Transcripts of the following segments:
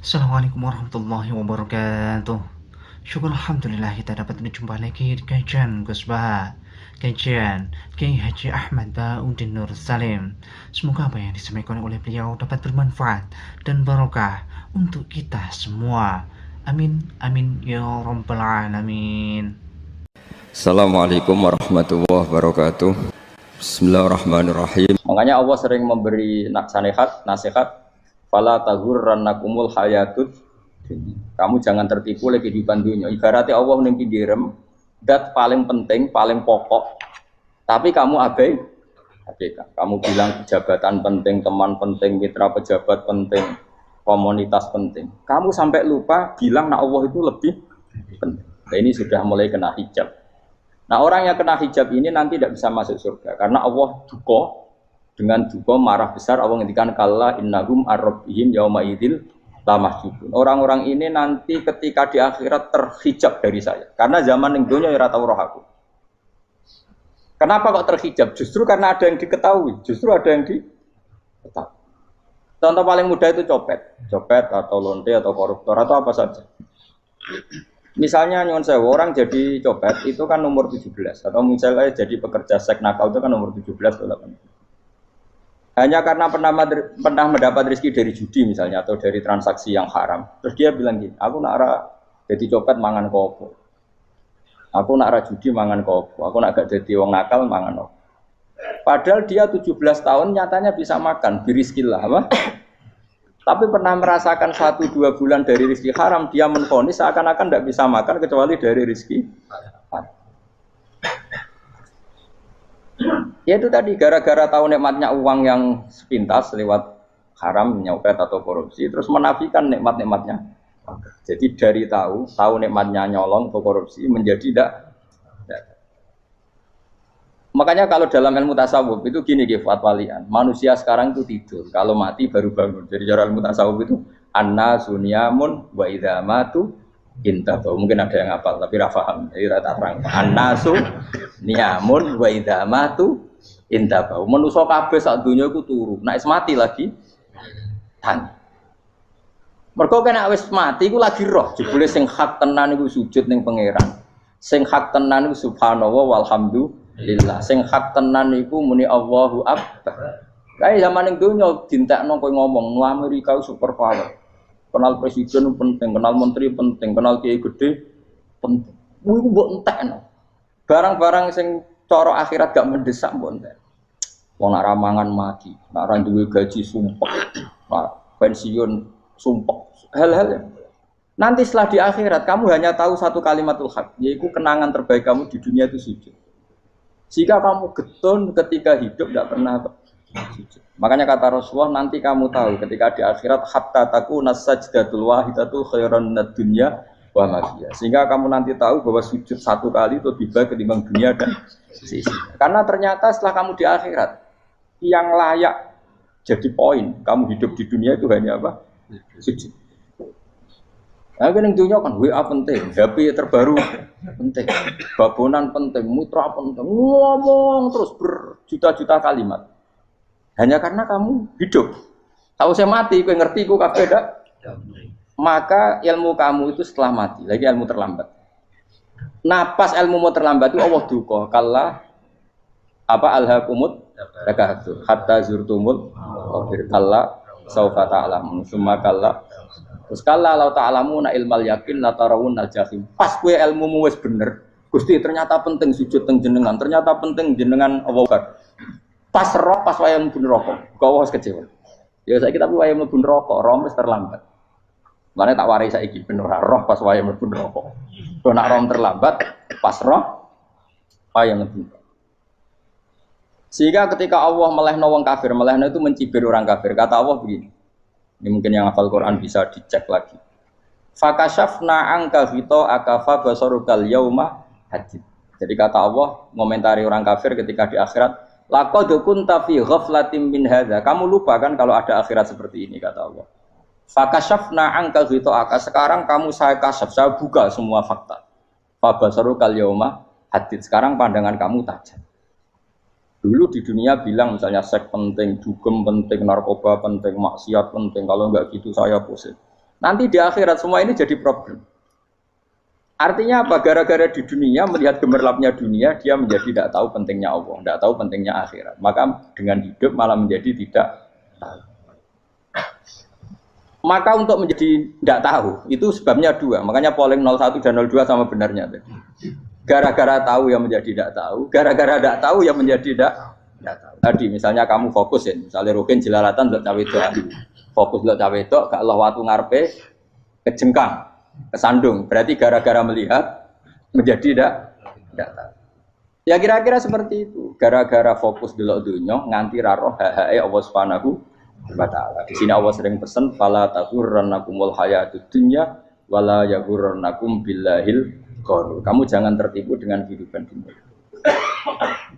Assalamualaikum warahmatullahi wabarakatuh. Syukur Alhamdulillah kita dapat berjumpa lagi di kajian Gus Bah, kajian Kiai Haji Ahmad Bauddin Nur Salim. Semoga apa yang disampaikan oleh beliau dapat bermanfaat dan barokah untuk kita semua. Amin, amin ya rabbal alamin. Assalamualaikum warahmatullahi wabarakatuh. Bismillahirrahmanirrahim. Makanya Allah sering memberi nasihat, fala taghurrannakumul hayatud dunya. Kamu jangan tertipu oleh kehidupan dunia. Ibaratnya Allah ning pinggirem, dat paling penting, paling pokok. Tapi kamu abaikan. Kamu bilang jabatan penting, teman penting, mitra pejabat penting, komunitas penting. Kamu sampai lupa bilang nah Allah itu lebih penting. Nah, ini sudah mulai kena hijab. Nah orang yang kena hijab ini nanti tidak bisa masuk surga karena Allah dengan duka marah besar. Allah ngendikan kalla innahum ar-rabbihim yauma idzil lamahjubun. Orang-orang ini nanti ketika di akhirat terhijab dari saya karena zaman ning donya ora tau roh aku. Kenapa kok terhijab? Justru karena ada yang diketahui, justru ada yang diketahui. Contoh paling mudah itu copet atau lonte atau koruptor atau apa saja. Misalnya nyuwun sewu orang jadi copet itu kan nomor 17 atau misalnya jadi pekerja seks nakal itu kan nomor 17 atau 18. Hanya karena pernah mendapat rezeki dari judi misalnya atau dari transaksi yang haram. Terus dia bilang gini, aku nak jadi copet mangan kopo. Aku nak judi mangan kopo. Aku nak gak jadi wong nakal mangan kopo. Padahal dia 17 tahun nyatanya bisa makan, birizkillah apa? Tapi pernah merasakan 1-2 bulan dari rezeki haram, dia menvonis seakan-akan tidak bisa makan kecuali dari rezeki haram. Ya itu tadi, gara-gara tahu nikmatnya uang yang sepintas lewat haram, nyopet atau korupsi, terus menafikan nikmat-nikmatnya. Jadi dari tahu nikmatnya nyolong atau korupsi menjadi tidak. Makanya kalau dalam ilmu tasawuf itu gini fatwalian, manusia sekarang itu tidur, kalau mati baru bangun. Jadi cara ilmu tasawuf itu anna sunyamun wa idza matu intabu. Mungkin ada yang hafal tapi ra paham. Jadi rata terang. Anna sunyamun wa idza matu intabu. Manusa kabeh sak donya iku turu. Nek wis mati lagi tan. Mergo kena wis mati iku lagi roh. Jebule sing hak tenan iku sujud ning pangeran. Sing hak tenan iku subhanallah walhamdulillah. Sing hak tenan iku muni Allahu Akbar. Kayak zaman ning donya dintekno kowe ngomong, "Nu Amerika super power." Kenal presiden penting, kenal menteri penting, kenal kiai gede penting. Iku mbok entekno. Barang-barang sing cara akhirat gak mendesak mbok entek. Wong nak ramangan mati, nak ra duwe gaji sumpek, pensiun sumpek. Hal-hal ya. Nanti setelah di akhirat kamu hanya tahu satu kalimatul haq, yaitu kenangan terbaik kamu di dunia itu sujud. Jika kamu getun ketika hidup tidak pernah sujud. Makanya kata Rasulullah nanti kamu tahu ketika di akhirat hatta takuna sajdatul wahidatu khairan minad dunya wa ma fiha. Sehingga kamu nanti tahu bahwa sujud satu kali itu lebih baik ketimbang dunia dan sisinya. Karena ternyata setelah kamu di akhirat yang layak jadi poin kamu hidup di dunia itu hanya apa? Sujud. Nah, yang dunia kan WA penting, HP terbaru penting, babonan penting, mitra penting, ngomong terus berjuta-juta kalimat. Hanya karena kamu hidup. Kalau saya mati, kau ngerti, kau kabeh dak. Maka ilmu kamu itu setelah mati, lagi ilmu terlambat. Nah, pas ilmu mau terlambat itu Allah duka, kalla apa alhaqumut takatsur hatta zurtumul kalla saufa ta'lamun summa kalla. Terus kalla law ta'lamuna ilmal yakin la tarawunnal jahim. Pas kowe ilmumu wis bener, Gusti ternyata penting sujud teng jenengan, ternyata penting jenengan Allah. Pas roh pas wayah mlebu neraka, kok wis kecewa. Ya saiki tapi wayah mlebu neraka, roh wis terlambat. Mane tak warai saiki ben ora roh pas wayah mlebu neraka. Kok nak roh terlambat, pas roh wayah mlebu. Sehingga ketika Allah melehno wong kafir, melehno itu mencibir orang kafir. Kata Allah begini. Ini mungkin yang hafal Quran bisa dicek lagi. Fakashafna angka fito akafa basarukal yauma hadid. Jadi kata Allah ngomentari orang kafir ketika di akhirat, laqad kunta fi ghaflatin min hadza. Kamu lupa kan kalau ada akhirat seperti ini kata Allah. Fakashafna angka fito aka. Sekarang kamu saya kasaf, saya buka semua fakta. Fa basarukal yauma hadid. Sekarang pandangan kamu tajam. Dulu di dunia bilang misalnya seks penting, dugem penting, narkoba penting, maksiat penting. Kalau enggak gitu saya pusing. Nanti di akhirat semua ini jadi problem. Artinya apa? Gara-gara di dunia melihat gemerlapnya dunia, dia menjadi tidak tahu pentingnya Allah, tidak tahu pentingnya akhirat. Maka dengan hidup malah menjadi tidak tahu. Maka untuk menjadi tidak tahu itu sebabnya dua. Makanya polling 01 dan 02 sama benarnya tadi. Gara-gara tahu yang menjadi tidak tahu, gara-gara tidak tahu yang menjadi tidak tahu. Tadi misalnya kamu fokus ya, misalnya Rukin jelalatan untuk cawe itu, fokus untuk cawe itu, gak Allah waktu ngarepe kejengkang, kesandung. Berarti gara-gara melihat menjadi tidak tahu. Ya kira-kira seperti itu. Gara-gara fokus delok dunya nganti raro hae Allah Subhanahu wa taala. Di sini Allah sering pesan fala taghurrannakumul hayatud dunya wala yaghurrannakum billahil ghurur. Kamu jangan tertipu dengan kehidupan dunia.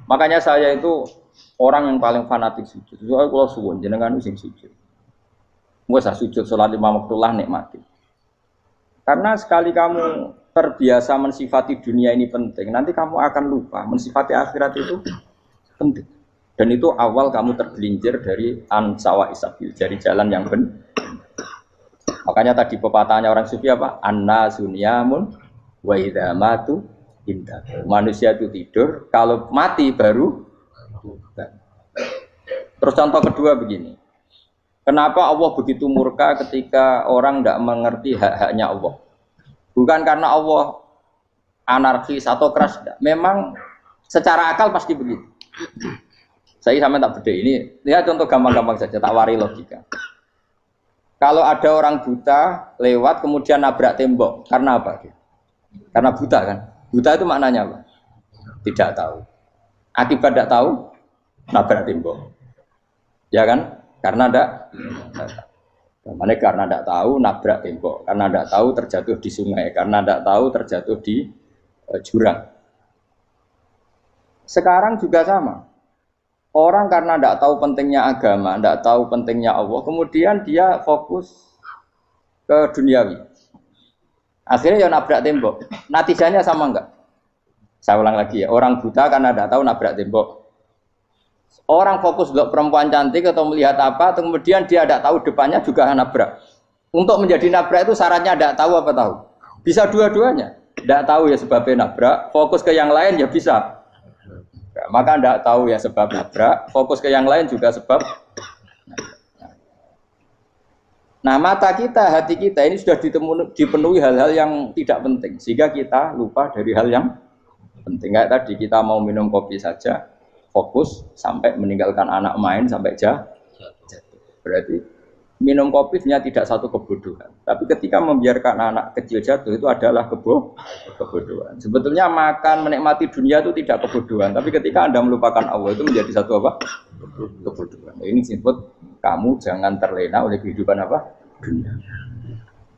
Makanya saya itu orang yang paling fanatik sujud. Soalnya kalau suwun jenengan sing sujud. Wes sujud salat 5 waktulah nikmati. Karena sekali kamu terbiasa mensifati dunia ini penting, nanti kamu akan lupa mensifati akhirat itu penting. Dan itu awal kamu tergelincir dari ansawa isabil, dari jalan yang benar. Makanya tadi pepatahnya orang sufi apa? Anna sunyamun wa idza matu indah. Manusia itu tidur, kalau mati baru. Terus contoh kedua begini. Kenapa Allah begitu murka ketika orang tidak mengerti hak-haknya Allah? Bukan karena Allah anarkis atau keras, tidak. Memang secara akal pasti begitu. Saya sampai tak beda ini. Lihat contoh gampang-gampang saja, tak wari logika. Kalau ada orang buta lewat kemudian nabrak tembok, karena apa? Karena buta kan? Buta itu maknanya apa? Tidak tahu. Akibat tidak tahu, nabrak tembok. Ya kan? Karena tidak karena tidak tahu nabrak tembok, karena tidak tahu terjatuh di sungai, karena tidak tahu terjatuh di jurang. Sekarang juga sama. Orang karena tidak tahu pentingnya agama, tidak tahu pentingnya Allah, kemudian dia fokus ke duniawi. Akhirnya ya nabrak tembok. Natijanya sama enggak? Saya ulang lagi ya, orang buta karena tidak tahu nabrak tembok. Orang fokus untuk perempuan cantik atau melihat apa, kemudian dia tidak tahu depannya juga nabrak. Untuk menjadi nabrak itu syaratnya tidak tahu apa tahu? Bisa dua-duanya. Tidak tahu ya sebabnya nabrak, fokus ke yang lain ya bisa. Nah, maka tidak tahu ya sebab nabrak, fokus ke yang lain juga sebab. Nah mata kita, hati kita ini sudah dipenuhi hal-hal yang tidak penting, sehingga kita lupa dari hal yang penting. Kayak tadi kita mau minum kopi saja, fokus sampai meninggalkan anak main sampai jatuh. Berarti minum kopi sebenarnya tidak satu kebodohan. Tapi ketika membiarkan anak kecil jatuh itu adalah kebodohan. Sebetulnya makan menikmati dunia itu tidak kebodohan. Tapi ketika Anda melupakan Allah itu menjadi satu apa? Kebodohan. Ini disebut kamu jangan terlena oleh kehidupan apa? Dunia.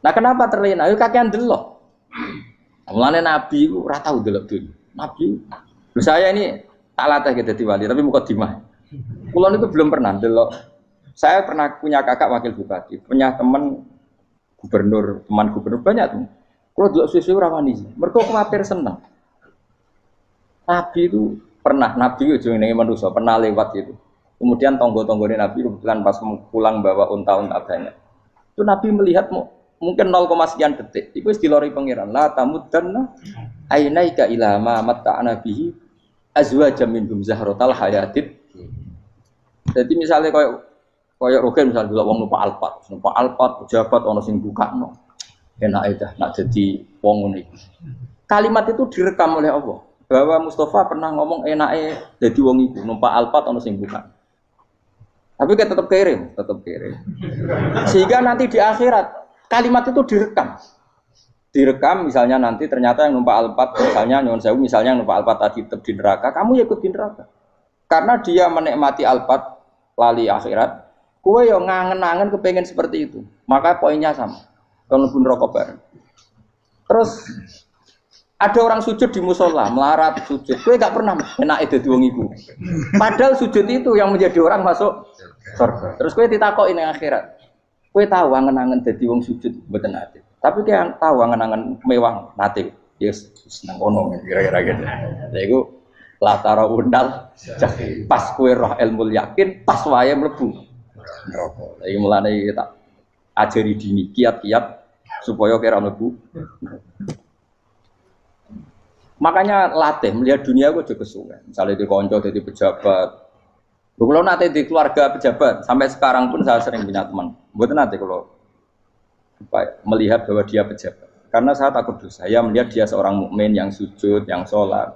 Nah kenapa terlena? Itu kakean delok. Mulane Nabi itu ora tau delok dunia. Nabi, saya ini tak latih gitu wali, tapi mukadimah. Kulon itu belum pernah delok. Saya pernah punya kakak wakil bupati, punya teman gubernur banyak tuh. Kalau delok susu rawani, mereka khawatir seneng. Nabi itu pernah, Nabi itu jenenge manusia, pernah lewat itu. Kemudian tonggo-tonggone Nabi kebetulan pas pulang bawa unta-unta banyak. Itu Nabi melihat mungkin 0, sekian detik. Itu dilori pangeran. La tamuddanna ainaika ila ma matta'na bihi azwajam minhum zahratal hayatid. Jadi misalnya kayak Rogen misalnya dulu wong numpak Alphard pejabat ono sing bukakno. Enake dah nak jadi wong ngene iki. Kalimat itu direkam oleh Allah bahwa Mustafa pernah ngomong enake dadi wong iku numpak Alphard ono sing buka. Tapi kan tetap kirim. Sehingga nanti di akhirat kalimat itu direkam misalnya nanti ternyata yang numpak Alphard misalnya nyuwun sewu misalnya yang numpak Alphard tadi tetap di neraka, kamu ya ikut di neraka. Karena dia menikmati Alphard lali akhirat, kowe yo ngangen-angen kepengen seperti itu. Maka poinnya sama. Kalau pun rokok bareng. Terus ada orang sujud di musola, melarat sujud. Kowe gak pernah enake dadi wong iku. Padahal sujud itu yang menjadi orang masuk surga. Terus kowe ditakoki ning akhirat. Kowe tahu angen-angen dadi wong sujud mboten ate. Tapi dia tahu angen-angen mewah nate. Yes, seneng ngono kira-kira gitu. Lha iku latara undal pas kowe roh ilmu yakin pas wae mlebu neraka. Iki mulane tak ajari dini kiat-kiat supaya kira mlebu. Makanya latih melihat dunia gue juga kesuwen. Misalnya di konco jadi pejabat. Kalau nanti di keluarga pejabat sampai sekarang pun saya sering punya teman. Buat nanti kalau melihat bahwa dia pejabat. Karena saya takut dosa. Saya melihat dia seorang mukmin yang sujud, yang sholat.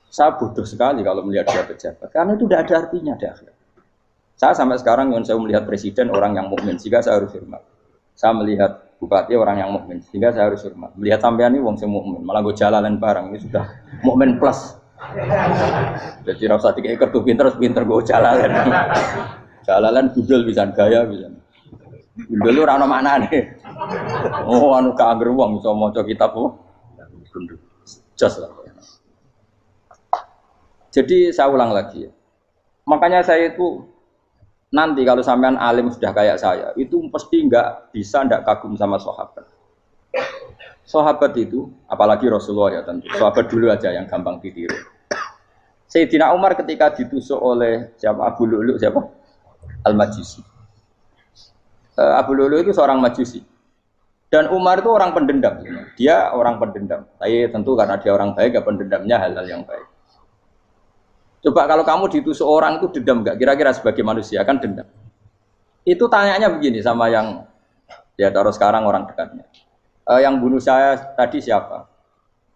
Saya bodoh sekali kalau melihat dia pejabat. Karena itu tidak ada artinya di akhirat. Saya sampai sekarang yang saya melihat presiden orang yang mukmin, sehingga saya harus hormat. Saya melihat bupati orang yang mukmin, sehingga saya harus hormat. Melihat sampean ini wong sing mukmin, malah gue jalalan barang ini sudah mukmin plus. Jadi rasa tiga ekor tuh pinter gue jalalan. Jalalan budal bisa gaya bisa. Budal lu rano mana nih? Oh anu keangger wong bisa maca kitab kok. Jos lah. Jadi saya ulang lagi ya. Makanya saya itu nanti kalau sampean alim sudah kayak saya, itu pasti nggak kagum sama sahabat. Sahabat itu, apalagi Rasulullah ya tentu. Sahabat dulu aja yang gampang ditiru. Sayyidina Umar ketika ditusuk oleh siapa Abu Lu'lu siapa? Al-Majusi. Abu Lu'lu itu seorang Majusi. Dan Umar itu orang pendendam. Dia orang pendendam. Tapi tentu karena dia orang baik, ya pendendamnya hal-hal yang baik. Coba kalau kamu ditusuk orang itu dendam enggak? Kira-kira sebagai manusia kan dendam. Itu tanyanya begini sama yang ya taruh sekarang orang dekatnya. Yang bunuh saya tadi siapa?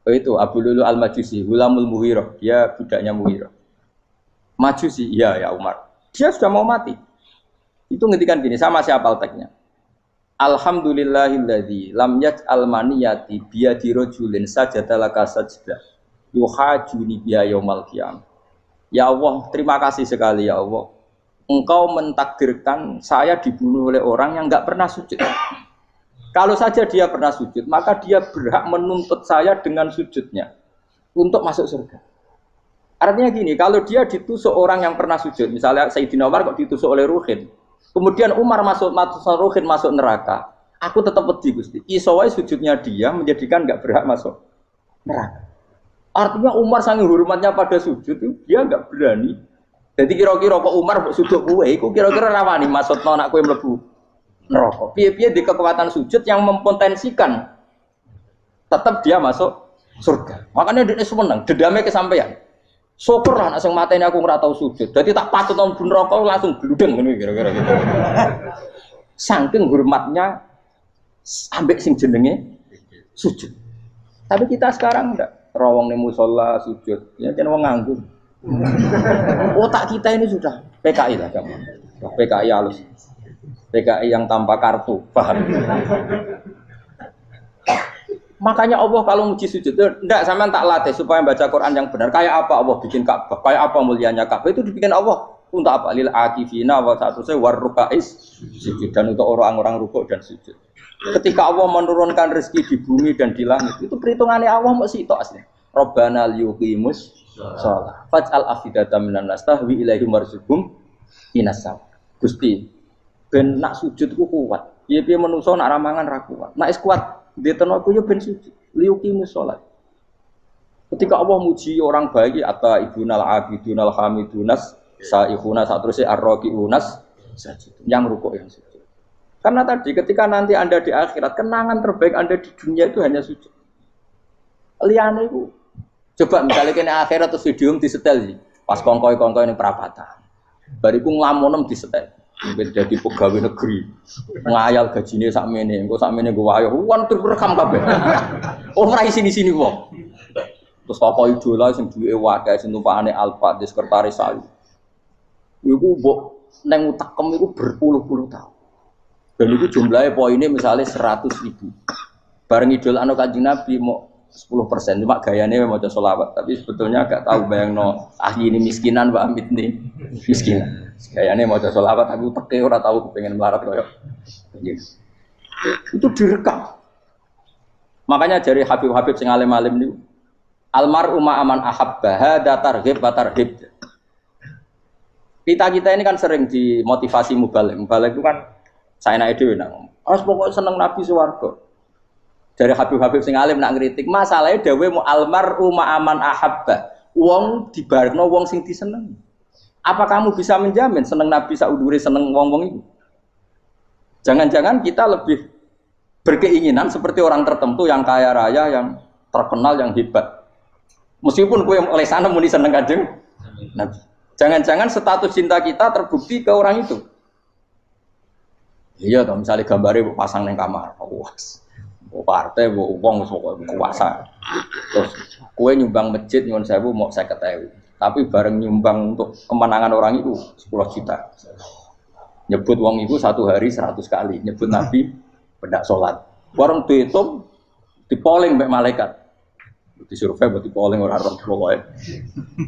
Itu Abu Lu'lu Al-Majusi, Hulamul Mughirah. Dia budaknya Mughirah. Majusi, iya ya Umar. Dia sudah mau mati. Itu ngetikan gini, sama siapa alteknya? Alhamdulillahilladzi lam yaj'al maniyati biyadi rajulin sajadalaka sajdah yuhajuni biya yaumal qiyamah. Ya Allah, terima kasih sekali ya Allah. Engkau mentakdirkan saya dibunuh oleh orang yang enggak pernah sujud. Kalau saja dia pernah sujud, maka dia berhak menuntut saya dengan sujudnya untuk masuk surga. Artinya gini, kalau dia ditusuk orang yang pernah sujud, misalnya Sayyidina Umar kok ditusuk oleh Ruhin, kemudian Umar masuk Ruhin masuk neraka, aku tetap pedih Gusti. Isowai sujudnya dia menjadikan enggak berhak masuk neraka. Artinya Umar sangat hormatnya pada sujud itu dia enggak berani. Jadi kira-kira kok Umar sujud kowe, kok kira-kira rawani maksudno anak kowe mlebu neraka. Piye-piye di kekuatan sujud yang mempotensikan tetap dia masuk surga. Makanya dia seneng, dendamnya kesampaian. Syukur lah anak sing mateni aku ora tau sujud. Jadi tak patut nang neraka langsung gludeng ngene kira-kira gitu. Saking hormatnya ambek sing jenenge sujud. Tapi kita sekarang enggak. Rawong ning musala sujud, ya kan wong nganggur. Otak kita ini sudah PKI lah kamu. PKI halus. PKI yang tanpa kartu, paham? Makanya Allah kalau muji sujud, enggak sampean tak latih supaya baca Quran yang benar. Kayak apa Allah bikin Ka'bah? Kayak apa mulianya Ka'bah? Itu dibikin Allah untuk apa? Lil akifina wa satusai warrukais sujud, dan untuk orang-orang rukuk dan sujud. Ketika Allah menurunkan rezeki di bumi dan di langit, itu perhitungannya Allah masih itu asli. Rabbana liyuqimus shalah faj'al afidatan minan nas tahwi ilaihim warzuqhum inasam. Gusti, ben nak sujud ku kuat. Piye-piye menungso nak ramangan ra kuat. Nak is kuat diteno ku yo ben sujud. Liyuqimus shalah. Ketika Allah muji orang baik, atta ibunal abidunal hamidunas saihuna satruse arraqiunas sajid. Yang rukuk yang sujud. Karena tadi ketika nanti Anda di akhirat, kenangan terbaik Anda di dunia itu hanya sujud. Liane itu. Coba misalnya kena akhirat terus video disetel sih. Pas kongkoi-kongkoi ini perapatan. Bariku ngelamonem disetel. Mungkin jadi pegawai negeri. Ngayal gajinya sakmene, engko sakmene gue ayo. Wan rekam kabeh. Oh ora sini-sini wong. Terus tokoh idola sing duwe wadah sing tumpakane Alfa di sekretaris saya. Iku mbok nang utakem iku berpuluh-puluh tahun. Dan itu jumlahnya poinnya misalnya 100.000. Bareng idol anu Kanjeng Nabi mau 10%, cuma gayanya mau coba sholawat. Tapi sebetulnya agak tahu bayangno ini miskinan Mbak Amit nih miskinan. Gayanya mau coba sholawat, aku teke ora tahu pengen melarat koyo. Itu direkam. Makanya dari Habib-habib sing alim-alim niku almar'u ma'aman ahabba hada targhib wa tarhib. Kita ini kan sering dimotivasi mubaligh. Mubaligh itu kan saya naik dewe nak, harus pokoknya seneng Nabi swarga. Dari Habib-habib sing alim nak ngritik, masalahnya dewe mu almar'u ma'aman ahabba. Wong dibarno wong sing diseneng. Apa kamu bisa menjamin seneng Nabi saudure seneng wong-wong itu? Jangan-jangan kita lebih berkeinginan seperti orang tertentu yang kaya raya, yang terkenal, yang hebat. Meskipun kue oleh sana muni seneng Kanjeng Nabi. Jangan-jangan status cinta kita terbukti ke orang itu. Iya, toh misalnya gambarnya pasang neng kamar, wah, partai, uang, kuasa. Terus kue nyumbang masjid nyuwun sewu mau 50.000. Tapi bareng nyumbang untuk kemenangan orang itu 10 juta. Nyebut uang itu satu hari 100 kali. Nyebut Nabi bedak sholat. Warung dihitung, dipoling mbak malaikat. Disurvei buat dipoling orang-orang pokoknya.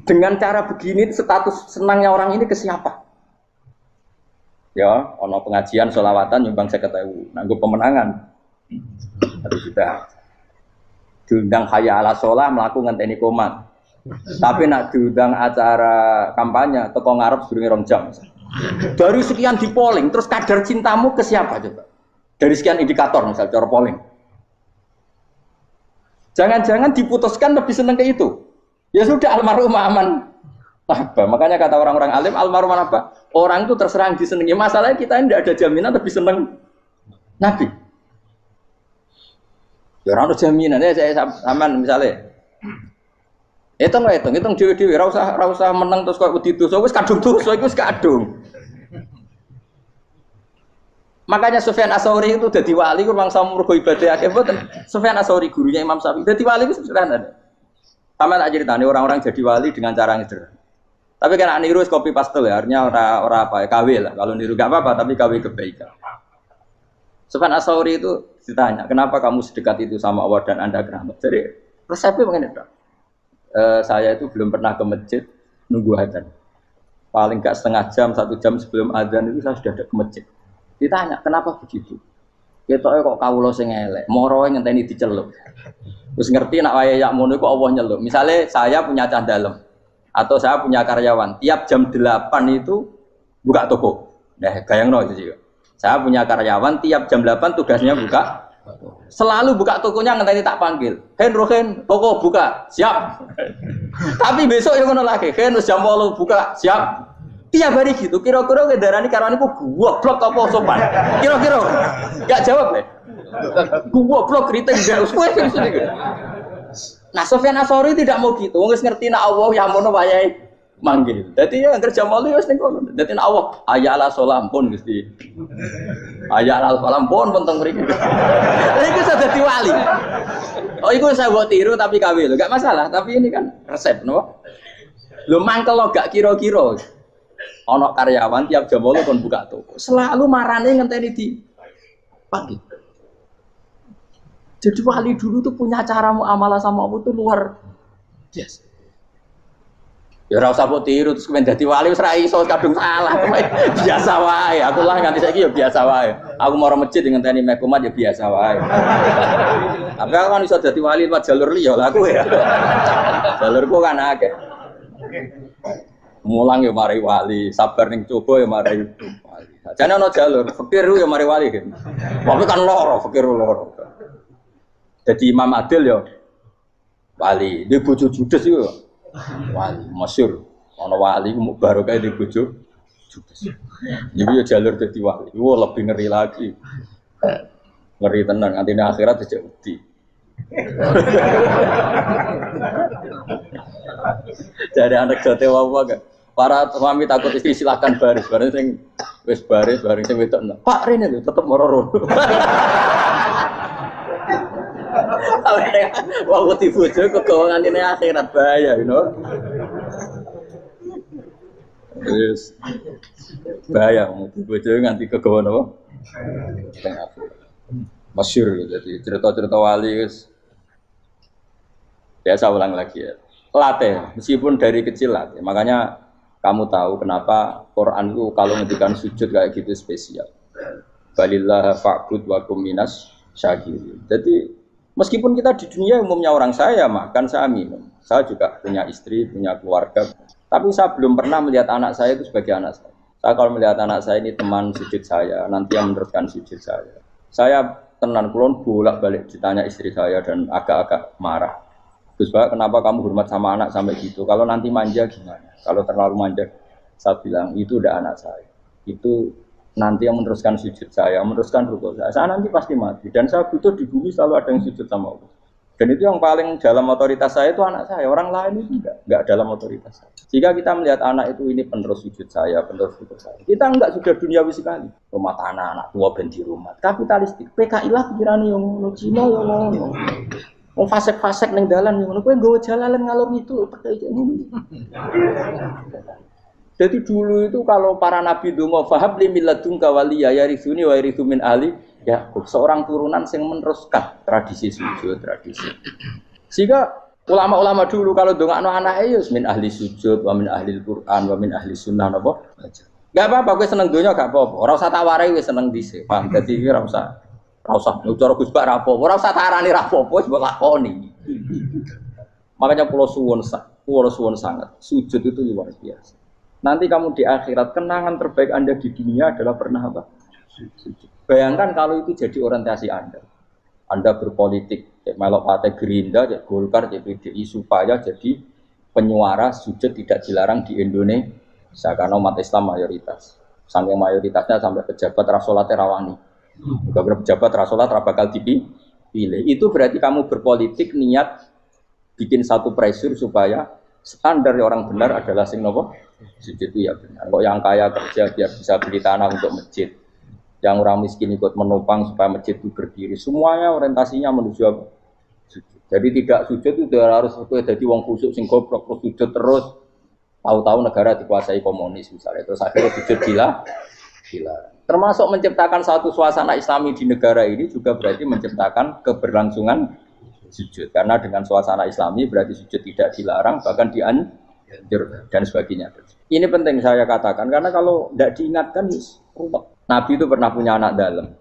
Dengan cara begini status senangnya orang ini ke siapa? Ya, ono pengajian sholawatan nyumbang 50.000. Nanggo pemenangan. Harus kita diundang hayya ala sholah melakukan ngenteni komat. Tapi nak diundang acara kampanye teko ngarep sedurunge 2 jam. Dari sekian di polling, terus kadar cintamu ke siapa coba? Dari sekian indikator misal cara polling. Jangan-jangan diputuskan lebih seneng ke itu. Ya sudah almarhum aman. Apa? Makanya kata orang-orang alim almarhum apa? Orang itu terserang disenangi. Masalahnya kita tidak ada jaminan lebih seneng Nabi. Ya orang ada jaminan ya saya aman misalnya. Hitung dewi-dewi, rasa menang terus kok wedi dosa, wis kadung dosa, wis kadung. Makanya Sufyan Ats-Tsauri itu dadi wali ku mangsa mergo ibadah akeh mboten. Sufyan Ats-Tsauri gurunya Imam Syafi'i. Dadi wali ku sederhana. Sama tak ceritane orang-orang jadi wali dengan cara yang sederhana. Tapi kan niru copy paste ya, artinya ora apa ya, KW lah. Kalau niru enggak apa-apa, tapi KW kebaikan. Sufyan Ats-Tsauri itu ditanya, "Kenapa kamu sedekat itu sama Allah dan Anda keramat?" Jadi resepnya begini, Pak. Saya itu belum pernah ke masjid nunggu adzan. Paling gak setengah jam, 1 jam sebelum adzan itu saya sudah ada ke masjid. Ditanya, kenapa begitu? Ketoknya kok kawula sing elek, moroe ngenteni dicelup. Terus ngerti nak wayahe yak ngono iku Allah nyelup. Misalnya saya punya cah dalem atau saya punya karyawan, tiap jam 8 itu buka toko. Nah, bayangno itu juga. Saya punya karyawan tiap jam 8 tugasnya buka. Selalu buka tokonya ngenteni tak panggil. Rohen, toko buka, siap. Tapi besok yang ngono lagi, jam 8 buka, siap. Tiap hari gitu, kira-kira kendaraan karyawan itu goblok apa sopan? Kira-kira enggak jawab deh. Goblok kritik enggak usah gitu. Nah, Sufyan Ats-Tsauri tidak mau gitu. Wis ngerti nek Allah ya mono wayahe manggil. Dadi ya kerja malu wis ning kono. Dadi nek Allah hayya ala sholah pun Gusti. Hayya ala sholah pun teng mriki. Iku sudah dadi wali. Oh, iku saya buat tiru tapi KW lho, enggak masalah, tapi ini kan resep napa? Lho mangkel lo gak kira-kira. Ono karyawan tiap jam 8 kon buka toko. Selalu marane ngenteni di pagi. Jadi wali dulu tuh punya cara muamalah sama Allah tuh luar biasa. Ya ora usah mbok tiru terus kemen dadi wali wis ra iso kadung salah. Biasa wae. Aku lah nganti saiki ya biasa wae. Aku mau masjid ngenteni mekumat ya biasa wae. Tapi aku kan iso dadi wali lewat jalur liya lah aku ya. Jalurku kan akeh. Mulang ya mari wali, sabar ning coba ya mari wali. Jane ana jalur, fikir ya mari wali kan. Tapi kan loro, fikir loro. Jadi Imam Adil ya wali, di bojo judes iku wali, masyhur. Ana wali ku barokah di bojo judes. Iki ya jalur dadi wali. Wah lebih ngeri lagi. Ngeri tenan nganti akhirat aja wedi. Jadi anak jote wae gak. Para suami takut istri silakan baris, bareng sing wis baris, bareng sing wedok. Pak rene lho tetep moro-moro. Wah, wedi bojo kegawangan ini akhirat bahaya, you know. Yes. Bahaya wedi bojo nganti kegawan apa? Masyhur jadi cerita-cerita wali guys. Biasa ulang lagi ya. Latih, meskipun dari kecil latih. Makanya kamu tahu kenapa Quran itu kalau ngendikan sujud kayak gitu spesial. Balillah fa'bud wa kum minas syakirin. Jadi meskipun kita di dunia umumnya orang saya makan, saya minum. Saya juga punya istri, punya keluarga. Tapi saya belum pernah melihat anak saya itu sebagai anak saya. Saya kalau melihat anak saya ini teman sujud saya, nanti yang meneruskan sujud saya. Saya tenan kulon bolak-balik ditanya istri saya dan agak-agak marah. Gus Pak, kenapa kamu hormat sama anak sampai gitu? Kalau nanti manja gimana? Kalau terlalu manja, saya bilang itu udah anak saya. Itu nanti yang meneruskan sujud saya, meneruskan rukuk saya nanti pasti mati. Dan saya butuh di bumi selalu ada yang sujud sama Allah. Dan itu yang paling dalam otoritas saya itu anak saya. Orang lain itu enggak dalam otoritas saya. Jika kita melihat anak itu ini penerus sujud saya, penerus rukuk saya. Kita enggak sudah duniawi sekali. Rumah tanah, anak tua ben di rumah. Kapitalistik. PKI lah pikirannya yang ngono, Cina yang ngono. Wong fasek-fasek ning dalan yang ngono. Kowe nggawa jalalan ngalor itu PKI ngono. Jadi dulu itu kalau para nabi donga fahab li milladunka waliya yarithuni wa yarithu min ahli Yakub, seorang turunan yang meneruskan tradisi sujud, tradisi. Sehingga ulama-ulama dulu kalau dongakno anake ya min ahli sujud, wa min ahli Al-Qur'an, wa min ahli sunnah napa. Enggak apa-apa kowe seneng donya gak apa-apa. Ora usah tak warai wis seneng dhisik. Paham? Dadi ora usah cara Gus Bak ra apa. Ora usah tak arani ra apa-apa wis mbok lakoni. Makanya kula suwun sangat. Sujud itu luar biasa. Nanti kamu di akhirat kenangan terbaik Anda di dunia adalah pernah apa? Sujud. Bayangkan kalau itu jadi orientasi Anda. Anda berpolitik, melok partai Gerindra, Golkar, PDI supaya jadi penyuara sujud tidak dilarang di Indonesia karena umat Islam mayoritas. Sampai mayoritasnya sampai pejabat rasolat rawani. Juga pejabat rasolat bakal dipilih. Itu berarti kamu berpolitik niat bikin satu pressure supaya standar orang benar adalah sing nopo sujud itu ya benar. Kok yang kaya kerja biar bisa beli tanah untuk masjid. Yang orang miskin ikut menopang supaya masjid itu berdiri. Semuanya orientasinya menuju apa? Sujud. Jadi tidak sujud itu harus jadi wong khusyuk sing goblok terus sujud terus. Tahu-tahu negara dikuasai komunis misalnya. Terus akhirnya sujud gila. Termasuk menciptakan satu suasana Islami di negara ini juga berarti menciptakan keberlangsungan sujud. Karena dengan suasana Islami berarti sujud tidak dilarang bahkan dianjur dan sebagainya. Ini penting saya katakan karena kalau tidak diingatkan ruwet. Nabi itu pernah punya anak dalam.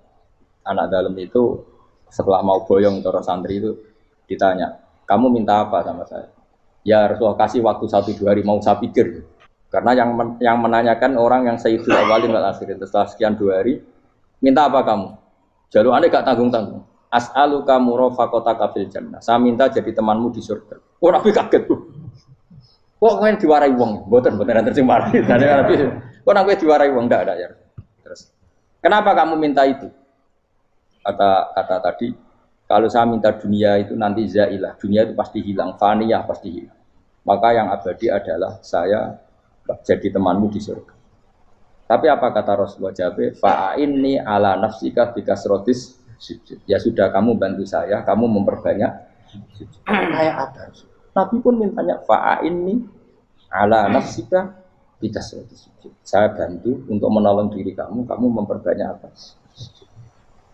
Anak dalam itu setelah mau boyong terus santri itu ditanya, kamu minta apa sama saya? Ya Rasulullah kasih waktu 1-2 hari mau saya pikir. Karena yang menanyakan orang yang sayyidul awalin wal akhirin setelah sekian 2 hari, minta apa kamu? Jalur Anda gak tanggung-tanggung. As'aluka murafaqataka fil jannah. Saya minta jadi temanmu di surga. Oh Nabi kaget tuh. Kok kalian diwarai wong? Mboten terjemah marahi. Kok Nabi diwarai wong ndak ada ya. Terus kenapa kamu minta itu? Kata tadi, kalau saya minta dunia itu nanti zailah, dunia itu pasti hilang, faniyah pasti hilang. Maka yang abadi adalah saya jadi temanmu di surga. Tapi apa kata Rasulullah Jabe? Fa'inni ala nafsika bikasrotis sujud. Ya sudah kamu bantu saya, kamu memperbanyak sujud. Kayak apa? Nabi pun mintanya fa'inni ala nafsika bikasrotis sujud. Saya bantu untuk menolong diri kamu memperbanyak apa?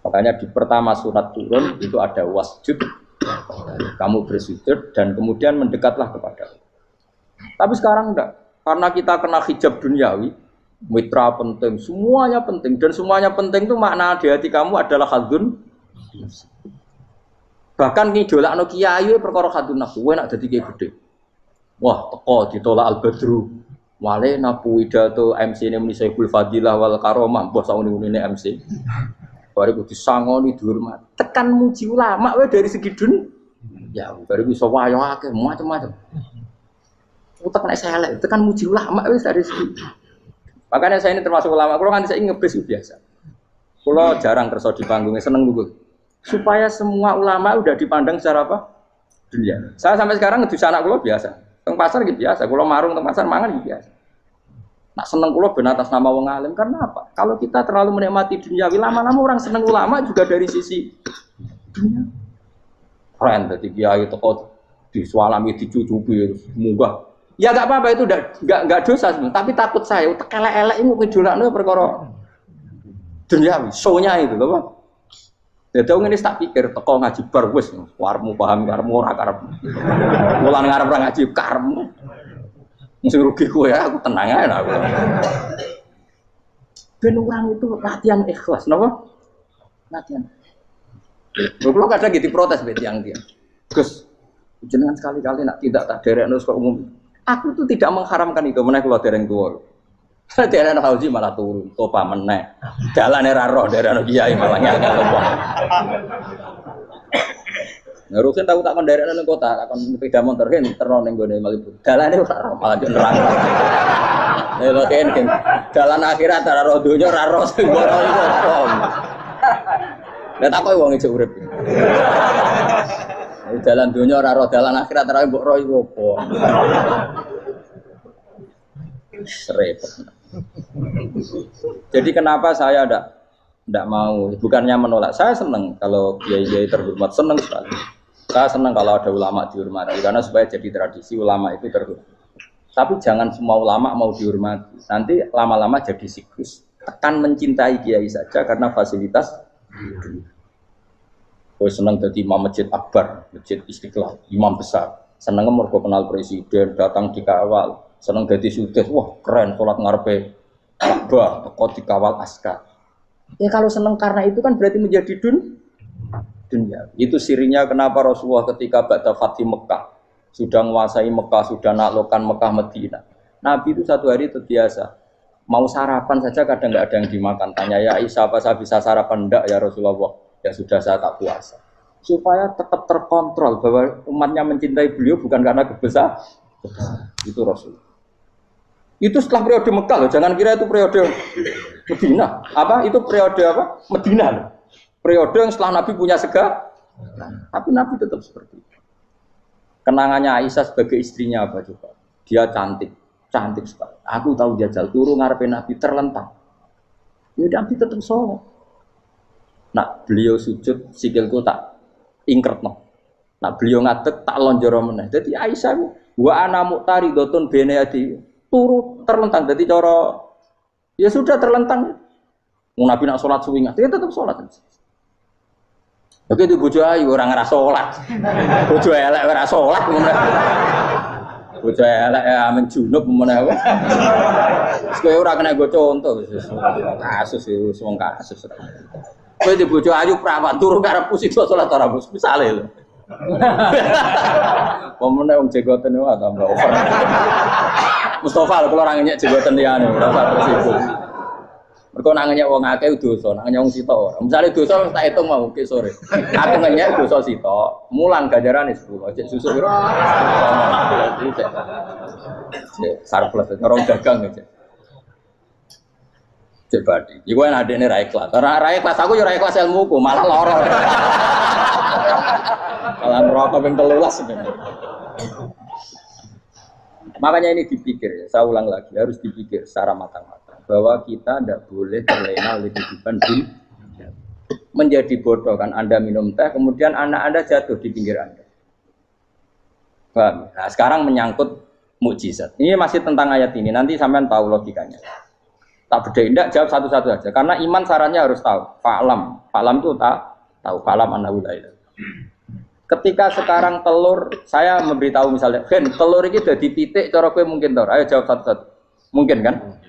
Makanya di pertama surat turun itu ada wasjud, kamu bersujud dan kemudian mendekatlah kepada Allah. Tapi sekarang enggak, karena kita kena hijab duniawi, mitra penting, semuanya penting dan semuanya penting itu makna di hati kamu adalah hadun. Bahkan ngidolakno kiai perkara hadun nafsu, kowe nak dadi kiai gede. Wah, teko ditolak Al-Badru. Wale napu pidato MC ini muni Saiful Fadilah wal Karomah, mbah sauni-unine MC. Baru disangoni dihormat. Tekan muji ulama wae dari segi ya baru bisa wayo akeh macam-macam. Utek nek saya elek, tekan muji ulama wis dari segi. Makanya saya ini termasuk ulama, kalau kan saya ngebis biasa. Kalau jarang kerso di panggungnya seneng dulu. Supaya semua ulama udah dipandang secara apa? Dunia. Saya sampai sekarang ngedus anak kula biasa. Teng pasar gitu biasa, kula marung teng pasar mangan gitu biasa. Nak seneng kula ben atas nama wong alim karena apa? Kalau kita terlalu menikmati dunia, lama-lama orang seneng ulama juga dari sisi dunia. Keren dadi kiai teko disualami dicucupi munggah. Ya enggak apa-apa itu enggak dosa sebenarnya, tapi takut saya utek elek-elek iku ngidolakno perkara dunia, show-nya itu lho, Pak. Dadi wong ngene tak pikir teko ngaji bar wis warmu paham karemu ora karep. Mulan ngarep ora ngaji karemu. Mesti rugi kowe ya, aku tenang ae aku. Ben orang itu latihan ikhlas, napa? Latihan. Kalau kadang gitu protes mbek tiyang dia. Gus, jenengan sekali-kali nak tidak tak derekno kok umum. Aku tuh tidak mengharamkan itu, meneh kula dereng tuwa. Derekno haji malah turun, topa meneh. Dalane ra roh derekno kiai malah ngel-ngel. Rugen tahu tak kendaraan nang kota, tak kon sepeda motor kan terno ning gone Malibu. Dalane ora ora malah yo neraka. Lha kan dalan akhirat ora ro donya ora ro sing ora iku apa. Lah tak koyo wong ijo urip. Dalan donya ora ro dalan akhirat ora mbok ro iku apa. Repot. Jadi kenapa saya tidak mau, bukannya menolak, saya senang kalau kiai-kiai terhormat, senang sekali. Saya senang kalau ada ulama dihormati, karena supaya jadi tradisi ulama itu terhormat. Tapi jangan semua ulama mau dihormati, nanti lama-lama jadi siklus. Tekan mencintai kiai saja karena fasilitas. Saya senang jadi imam masjid akbar, masjid Istiqlal, imam besar. Senang mergo kenal presiden, datang dikawal. Senang jadi sudes, wah keren, sholat ngarepe Ka'bah, teko dikawal askar. Ya kalau senang karena itu kan berarti menjadi dunia. Itu sirinya kenapa Rasulullah ketika ba'da Fathi Mekah sudah menguasai Mekah, sudah naklukkan Mekah Madinah. Nabi itu satu hari terbiasa. Mau sarapan saja kadang nggak ada yang dimakan. Tanya ya Aisyah, apa saya bisa sarapan? Enggak ya Rasulullah. Ya sudah saya tak puasa. Supaya tetap terkontrol bahwa umatnya mencintai beliau bukan karena kebesaran. Itu Rasul. Itu setelah periode Mekah loh, jangan kira itu periode Medina. Apa? Itu periode apa? Medina loh. Periode yang setelah Nabi punya segala. Tapi Nabi tetap seperti itu. Kenangannya Aisyah sebagai istrinya apa coba? Dia cantik, cantik sekali. Aku tahu jajal turu ngarepin Nabi terlentang. Ya Nabi tetap sholat. Nak beliau sujud sikilku tak ingkretno. Nak beliau ngadeg tak lonjoro meneh. Jadi Aisyah wa ana muqtaridotun bene adi turu terlentang. Jadi cara ya sudah terlentang. Mau Nabi nak sholat suwi dia tetap sholat. Oke di bojo ayu orang ngerasa sholat. Bojo elek ora sholat. Bojo elek ya amen junub meneh. Kowe ora kena go contoh kasus itu wong kasus. Kowe di bojo ayu prawan turu karepku sida sholat ora bos misale lho. Pemene wong jegoten wae tambah over. Mustafa kalau orang nyek jeboten liyane ora usah tersibuk. Mergo nang nyek wong akeh dosa, nang nyek wong sitok ora. Misale dosa tak hitung mau ke sore. Aku nyek dosa sitok, mulang ganjarane 10. Cek susu piro? Cek surplus ngerong dagang cek. Cek badi. Iku enak adene ra ikhlas. Ora ikhlas aku ya ora ikhlas ilmuku, malah lara. Malah neraka ping 13 sebenarnya. Makanya ini dipikir, saya ulang lagi, harus dipikir secara matang-matang bahwa kita tidak boleh terlena oleh kehidupan dunia. Menjadi bodoh kan Anda minum teh, kemudian anak Anda jatuh di pinggir Anda. Paham? Nah, sekarang menyangkut mukjizat. Ini masih tentang ayat ini, nanti sampean tahu logikanya. Tak bedain, tidak jawab satu-satu aja. Karena iman sarannya harus tahu. Fa'lam itu tak tahu. Fa'lam annahu la ilaha. Ketika sekarang telur, saya memberitahu misalnya, Gen, telur ini udah dipitik, cara gue mungkin tor. Ayo jawab satu-satu. Mungkin kan?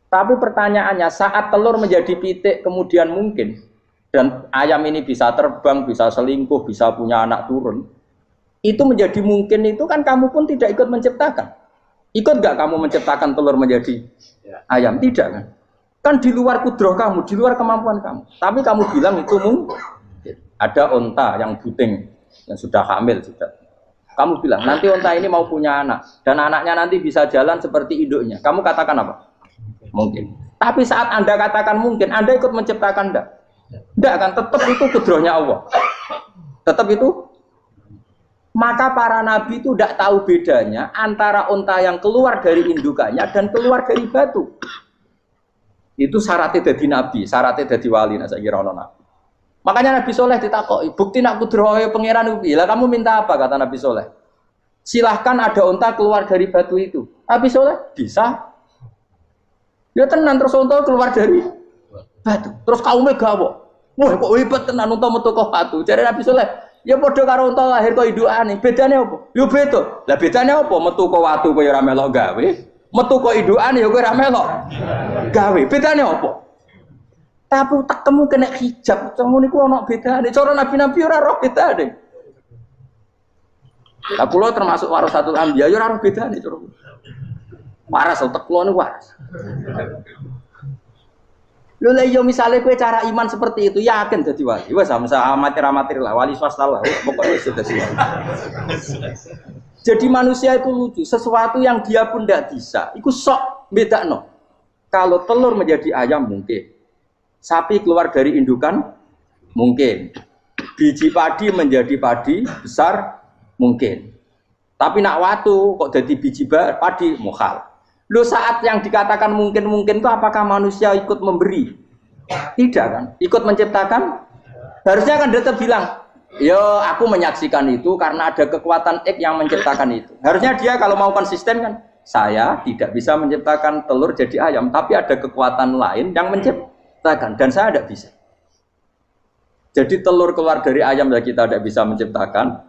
Tapi pertanyaannya, saat telur menjadi pitik kemudian mungkin, dan ayam ini bisa terbang, bisa selingkuh, bisa punya anak turun, itu menjadi mungkin itu kan kamu pun tidak ikut menciptakan. Ikut gak kamu menciptakan telur menjadi ayam? Tidak kan? Kan di luar kudroh kamu, di luar kemampuan kamu. Tapi kamu bilang itu mungkin. Ada onta yang buting, yang sudah hamil sudah. Kamu bilang nanti onta ini mau punya anak dan anaknya nanti bisa jalan seperti induknya. Kamu katakan apa? Mungkin. Tapi saat Anda katakan mungkin, Anda ikut menciptakan enggak? Enggak kan? Tetap itu kudrohnya Allah. Tetap itu. Maka para nabi itu tidak tahu bedanya antara onta yang keluar dari indukannya dan keluar dari batu. Itu syaratnya jadi nabi, syaratnya jadi wali. Nah, saya kira nabi. Makanya Nabi Soleh ditakoki, bukti nak kudrohe pangeran itu. Lah kamu minta apa kata Nabi Soleh? Silahkan ada unta keluar dari batu itu. Nabi Soleh bisa. Ya tenan terus unta keluar dari batu. Terus kaumnya gawo. Wah kok hebat tenan unta metu kok batu. Jare Nabi Soleh, ya padha karo unta lahir kok indukane. Bedane apa? Yo beda. Lah bedane apa? Metu kok watu kok ya ora melok gawe. Metu kok indukane ya kowe ora melok gawe. Bedane apa? Tapi utakmu kena hijab, ngono niku ana bedane. Cara nabi-nabi ora roh bedane. Lah kula termasuk warasatul anbiya ya ora roh bedane cara. Waras utek kula niku waras. Lho lah yo misale kowe cara iman seperti itu yakin dadi wali. Wes sama amatir-amatir lah, wali swasta lah. Pokoknya sudah siap. Jadi manusia itu lucu, sesuatu yang dia pun tidak bisa. Iku sok bedakno. Kalau telur menjadi ayam mungkin. Sapi keluar dari indukan mungkin. Biji padi menjadi padi besar mungkin. Tapi nak watu kok jadi biji padi mukhal. Lo saat yang dikatakan mungkin-mungkin itu apakah manusia ikut memberi? Tidak kan? Ikut menciptakan? Harusnya kan dia bilang, yo aku menyaksikan itu karena ada kekuatan X yang menciptakan itu. Harusnya dia kalau mau konsisten kan, saya tidak bisa menciptakan telur jadi ayam, tapi ada kekuatan lain yang menciptakan dan saya tidak bisa. Jadi telur keluar dari ayam ya kita tidak bisa menciptakan.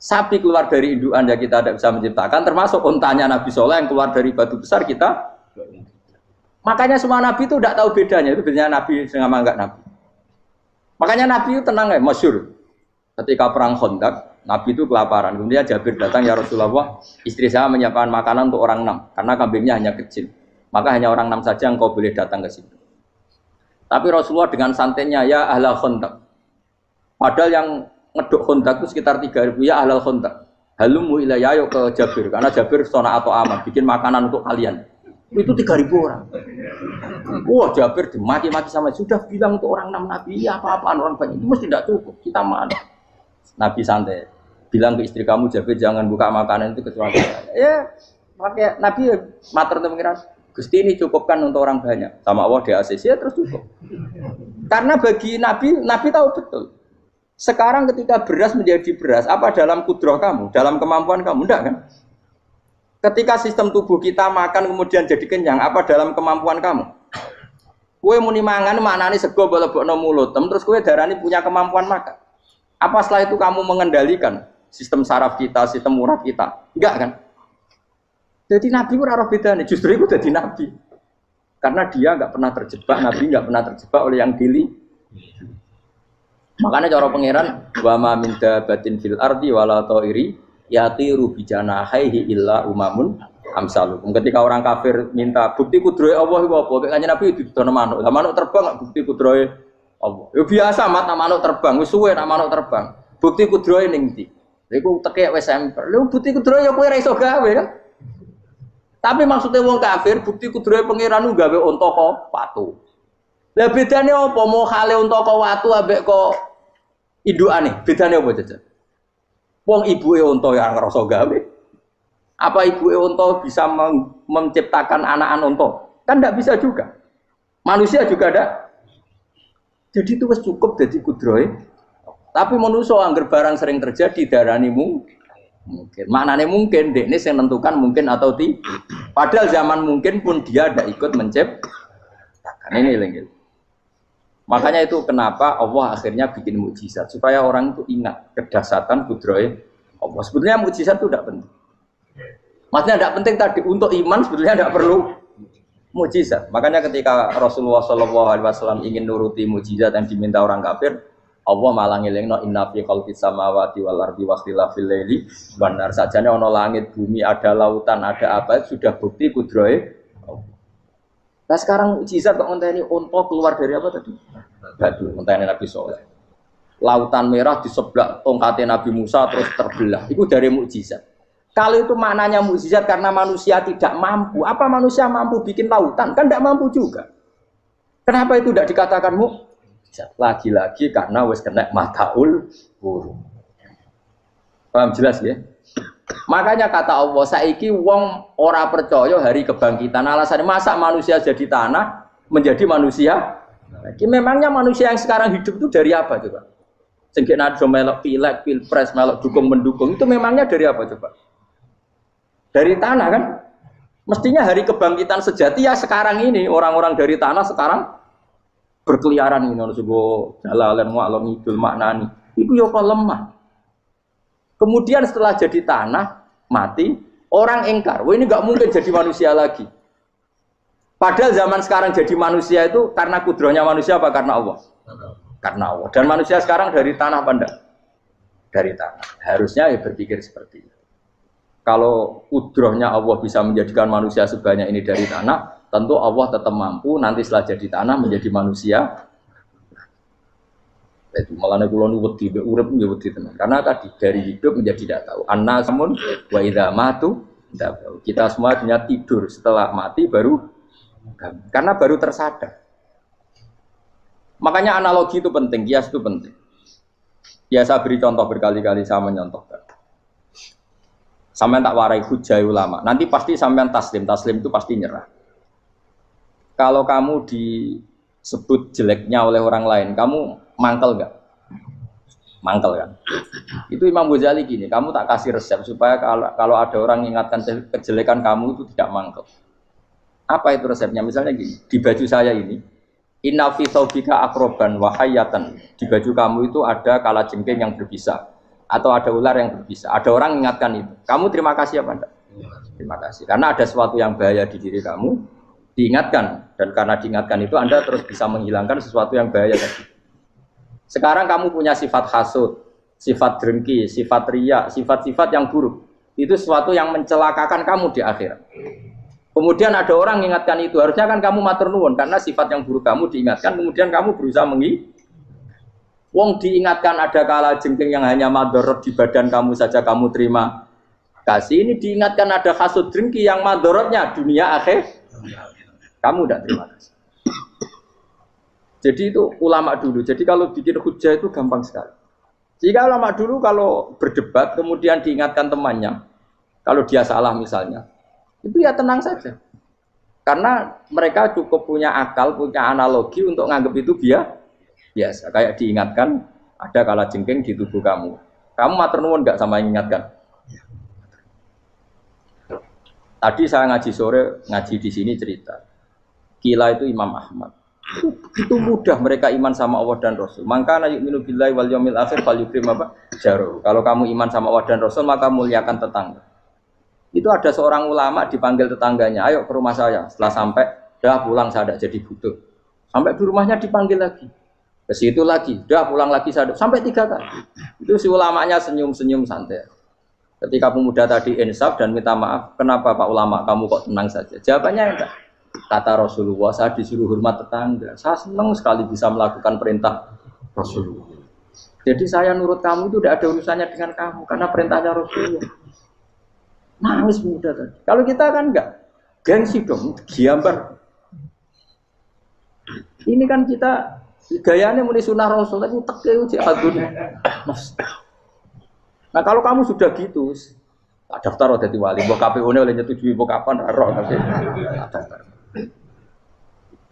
Sapi keluar dari indukan ya kita tidak bisa menciptakan, termasuk untanya Nabi Soleh yang keluar dari batu besar kita. Makanya semua Nabi itu tidak tahu bedanya, itu bedanya Nabi sama enggak Nabi. Makanya Nabi itu tenang ya, masyhur. Ketika perang Khandaq, Nabi itu kelaparan. Kemudian Jabir datang, ya Rasulullah, istri saya menyiapkan makanan untuk orang 6, karena kambingnya hanya kecil. Maka hanya orang 6 saja yang kau boleh datang ke situ. Tapi Rasulullah dengan santainya, ya ahla Khandaq. Padahal yang ngeduk Khandaq itu sekitar 3.000, ya ahlal Khandaq. Halumu ilayya yuk ke Jabir, karena Jabir sona atau aman, bikin makanan untuk kalian. Itu 3.000 orang. Wah Jabir dimaki-maki sama, sudah bilang untuk orang 6 Nabi, ya apa-apaan orang banyak, itu mesti tidak cukup, kita mana. Nabi santai, bilang ke istri kamu Jabir jangan buka makanan itu kecuali ya, pakai Nabi matur untuk mengira, Gusti ini cukupkan untuk orang banyak, sama Allah di ACC ya terus cukup. Karena bagi Nabi tahu betul. Sekarang ketika beras menjadi beras, apa dalam kudrah kamu, dalam kemampuan kamu, enggak kan? Ketika sistem tubuh kita makan kemudian jadi kenyang, apa dalam kemampuan kamu? Kue muni mangan maknane sego bolebokno mulut, terus kue darani punya kemampuan makan. Apa setelah itu kamu mengendalikan sistem saraf kita, sistem urat kita? Enggak kan? Jadi Nabi ora roh bedane, justru itu jadi Nabi. Karena dia enggak pernah terjebak, Nabi enggak pernah terjebak oleh yang dili. Makanya cara pangeran wa ma min dabatin fil ardi wala ta'iri yatiru bijanahihi illa umamun amsalukum. Ketika orang kafir minta bukti kudrohe Allah iku apa? Kanjeng Nabi didono manuk. Lah manuk terbang bukti kudrohe Allah. Ya biasa mat manuk terbang, wis suwe nak manuk terbang. Bukti kudrohe ning ndi? Lha iku tekek wis semper. Lha bukti kudrohe ya kowe ra iso gawe kan. Tapi maksudnya wong kafir bukti kudrohe pangeran gawe unta kok watu. Lah bedane apa? Mau khale unta kok watu ambek kok indukane, bedane apa jajan? Wong ibuke unta yang ngrasa gawe. Apa ibuke unta bisa menciptakan anakan unta? Kan tidak bisa juga. Manusia juga ada. Jadi itu wis cukup dadi kudrohe. Tapi manusia angger barang sering terjadi darani mungkin. Maknane mungkin dekne sing nentukan mungkin atau tidak. Padahal zaman mungkin pun dia tidak ikut menciptakan. Ini lagi. Makanya itu kenapa Allah akhirnya bikin mukjizat supaya orang itu ingat kedahsyatan kudrohe Allah. Sebetulnya mukjizat itu tidak penting. Maksudnya tidak penting tadi untuk iman sebetulnya tidak perlu mukjizat. Makanya ketika Rasulullah SAW ingin nuruti mukjizat yang diminta orang kafir, Allah malah ngelingno inna fi khalqis samawati wal ardi wakhtilafil laili wan nar. Sajane ana langit, bumi, ada lautan, ada apa sudah bukti kudrohe. Nah sekarang mukjizat kok ngenteni unta keluar dari apa tadi? Batu, ngenteni Nabi Soleh. Lautan merah di sebelah tongkatnya Nabi Musa terus terbelah. Itu dari mukjizat. Kalau itu maknanya mukjizat karena manusia tidak mampu. Apa manusia mampu bikin lautan? Kan tidak mampu juga. Kenapa itu tidak dikatakan mukjizat? Lagi-lagi karena wis kena mataul burung. Paham jelas ya? Makanya kata Allah, saiki wong ora percaya hari kebangkitan. Alasannya masa manusia jadi tanah menjadi manusia? Memangnya manusia yang sekarang hidup itu dari apa coba? Sengke nado melok pilek, pilpres, melok dukung mendukung itu memangnya dari apa coba? Dari tanah kan? Mestinya hari kebangkitan sejati ya sekarang ini orang-orang dari tanah sekarang berkeliaran ini ono sugo jalalan ngalor ngidul maknani. Iku yo kok lemah. Kemudian setelah jadi tanah, mati, orang engkar. Wah ini nggak mungkin jadi manusia lagi. Padahal zaman sekarang jadi manusia itu karena kudrohnya manusia apa karena Allah? Karena Allah. Dan manusia sekarang dari tanah apa enggak? Dari tanah. Harusnya ya berpikir seperti itu. Kalau kudrohnya Allah bisa menjadikan manusia sebanyak ini dari tanah, tentu Allah tetap mampu nanti setelah jadi tanah menjadi manusia. Itu malah kula nu wedi urip nggih wedi tenan. Karena tadi dari hidup menjadi tidak tahu. Annasamun wa idza matu tidak tahu. Kita semua hanya tidur, setelah mati baru karena baru tersadar. Makanya analogi itu penting, kias itu penting. Biasa beri contoh berkali-kali saya menyontohkan. Sampean tak warai hujah ulama. Nanti pasti sampean taslim itu pasti nyerah. Kalau kamu disebut jeleknya oleh orang lain, kamu mangkel enggak? Mangkel kan? Itu Imam Ghazali gini, kamu tak kasih resep supaya kalau ada orang mengingatkan kejelekan kamu itu tidak mangkel. Apa itu resepnya? Misalnya gini, di baju saya ini, inna fi thawbika akroban wa hayatan. Di baju kamu itu ada kalajengking yang berbisa atau ada ular yang berbisa. Ada orang mengingatkan itu. Kamu terima kasih apa enggak? Terima kasih. Karena ada sesuatu yang bahaya di diri kamu, diingatkan, dan karena diingatkan itu Anda terus bisa menghilangkan sesuatu yang bahaya tadi. Sekarang kamu punya sifat hasud, sifat dengki, sifat riya, sifat-sifat yang buruk. Itu sesuatu yang mencelakakan kamu di akhirat. Kemudian ada orang mengingatkan itu, harusnya kan kamu matur nuwun karena sifat yang buruk kamu diingatkan, kemudian kamu berusaha Wong diingatkan ada kalajengking yang hanya madorot di badan kamu saja kamu terima kasih. Ini diingatkan ada hasud dengki yang madorotnya dunia akhir. Kamu tidak terima kasih. Jadi itu ulama dulu. Jadi kalau bikin hujah itu gampang sekali. Jika ulama dulu kalau berdebat kemudian diingatkan temannya, kalau dia salah misalnya, itu ya tenang saja. Karena mereka cukup punya akal, punya analogi untuk nganggap itu biasa. Kayak diingatkan ada kalajengking di tubuh kamu. Kamu matur nuwun enggak sama yang ingatkan? Tadi saya ngaji sore, ngaji di sini cerita. Kila itu Imam Ahmad. Itu mudah mereka iman sama Allah dan Rasul. Maka yu'minu billahi wal yaumil akhir falyukrim apa? Jaru. Kalau kamu iman sama Allah dan Rasul maka muliakan tetangga. Itu ada seorang ulama dipanggil tetangganya, ayo ke rumah saya. Setelah sampai, dah pulang saya jadi butuh. Sampai di rumahnya dipanggil lagi. Ke situ lagi, dah pulang lagi saya sampai 3 kali. Itu si ulamanya senyum-senyum santai. Ketika pemuda tadi insaf dan minta maaf, kenapa Pak Ulama kamu kok tenang saja? Jawabannya enggak. Kata Rasulullah, saya disuruh hormat tetangga. Saya senang sekali bisa melakukan perintah Rasulullah. Jadi saya nurut kamu itu tidak ada urusannya dengan kamu, karena perintahnya Rasulullah. Nangis muda tadi. Kalau kita kan enggak, gengsi dong, giambar. Ini kan kita gayanya muni sunnah Rasul, tapi tekeh uji adun. Nah kalau kamu sudah gitu, daftar jadi wali, mbok KPU-ne oleh nyetujui mbok kapan roh tapi daftar.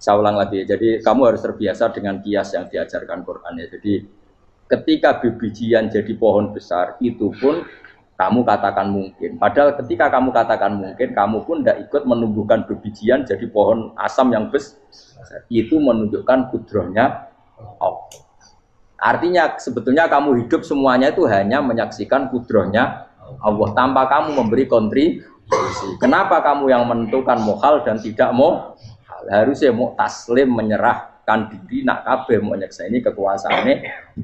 Saya ulang lagi, jadi kamu harus terbiasa dengan kias yang diajarkan Quran ya. Jadi ketika bijian jadi pohon besar, itu pun kamu katakan mungkin. Padahal ketika kamu katakan mungkin, kamu pun tidak ikut menumbuhkan bijian jadi pohon asam yang besar. Itu menunjukkan kudrohnya Allah. Artinya sebetulnya kamu hidup semuanya itu hanya menyaksikan kudrohnya Allah tanpa kamu memberi kontribusi. Kenapa kamu yang menentukan mohal dan tidak mohal? Harusnya mau taslim menyerahkan diri nak kabeh mau nyekseni kekuasaane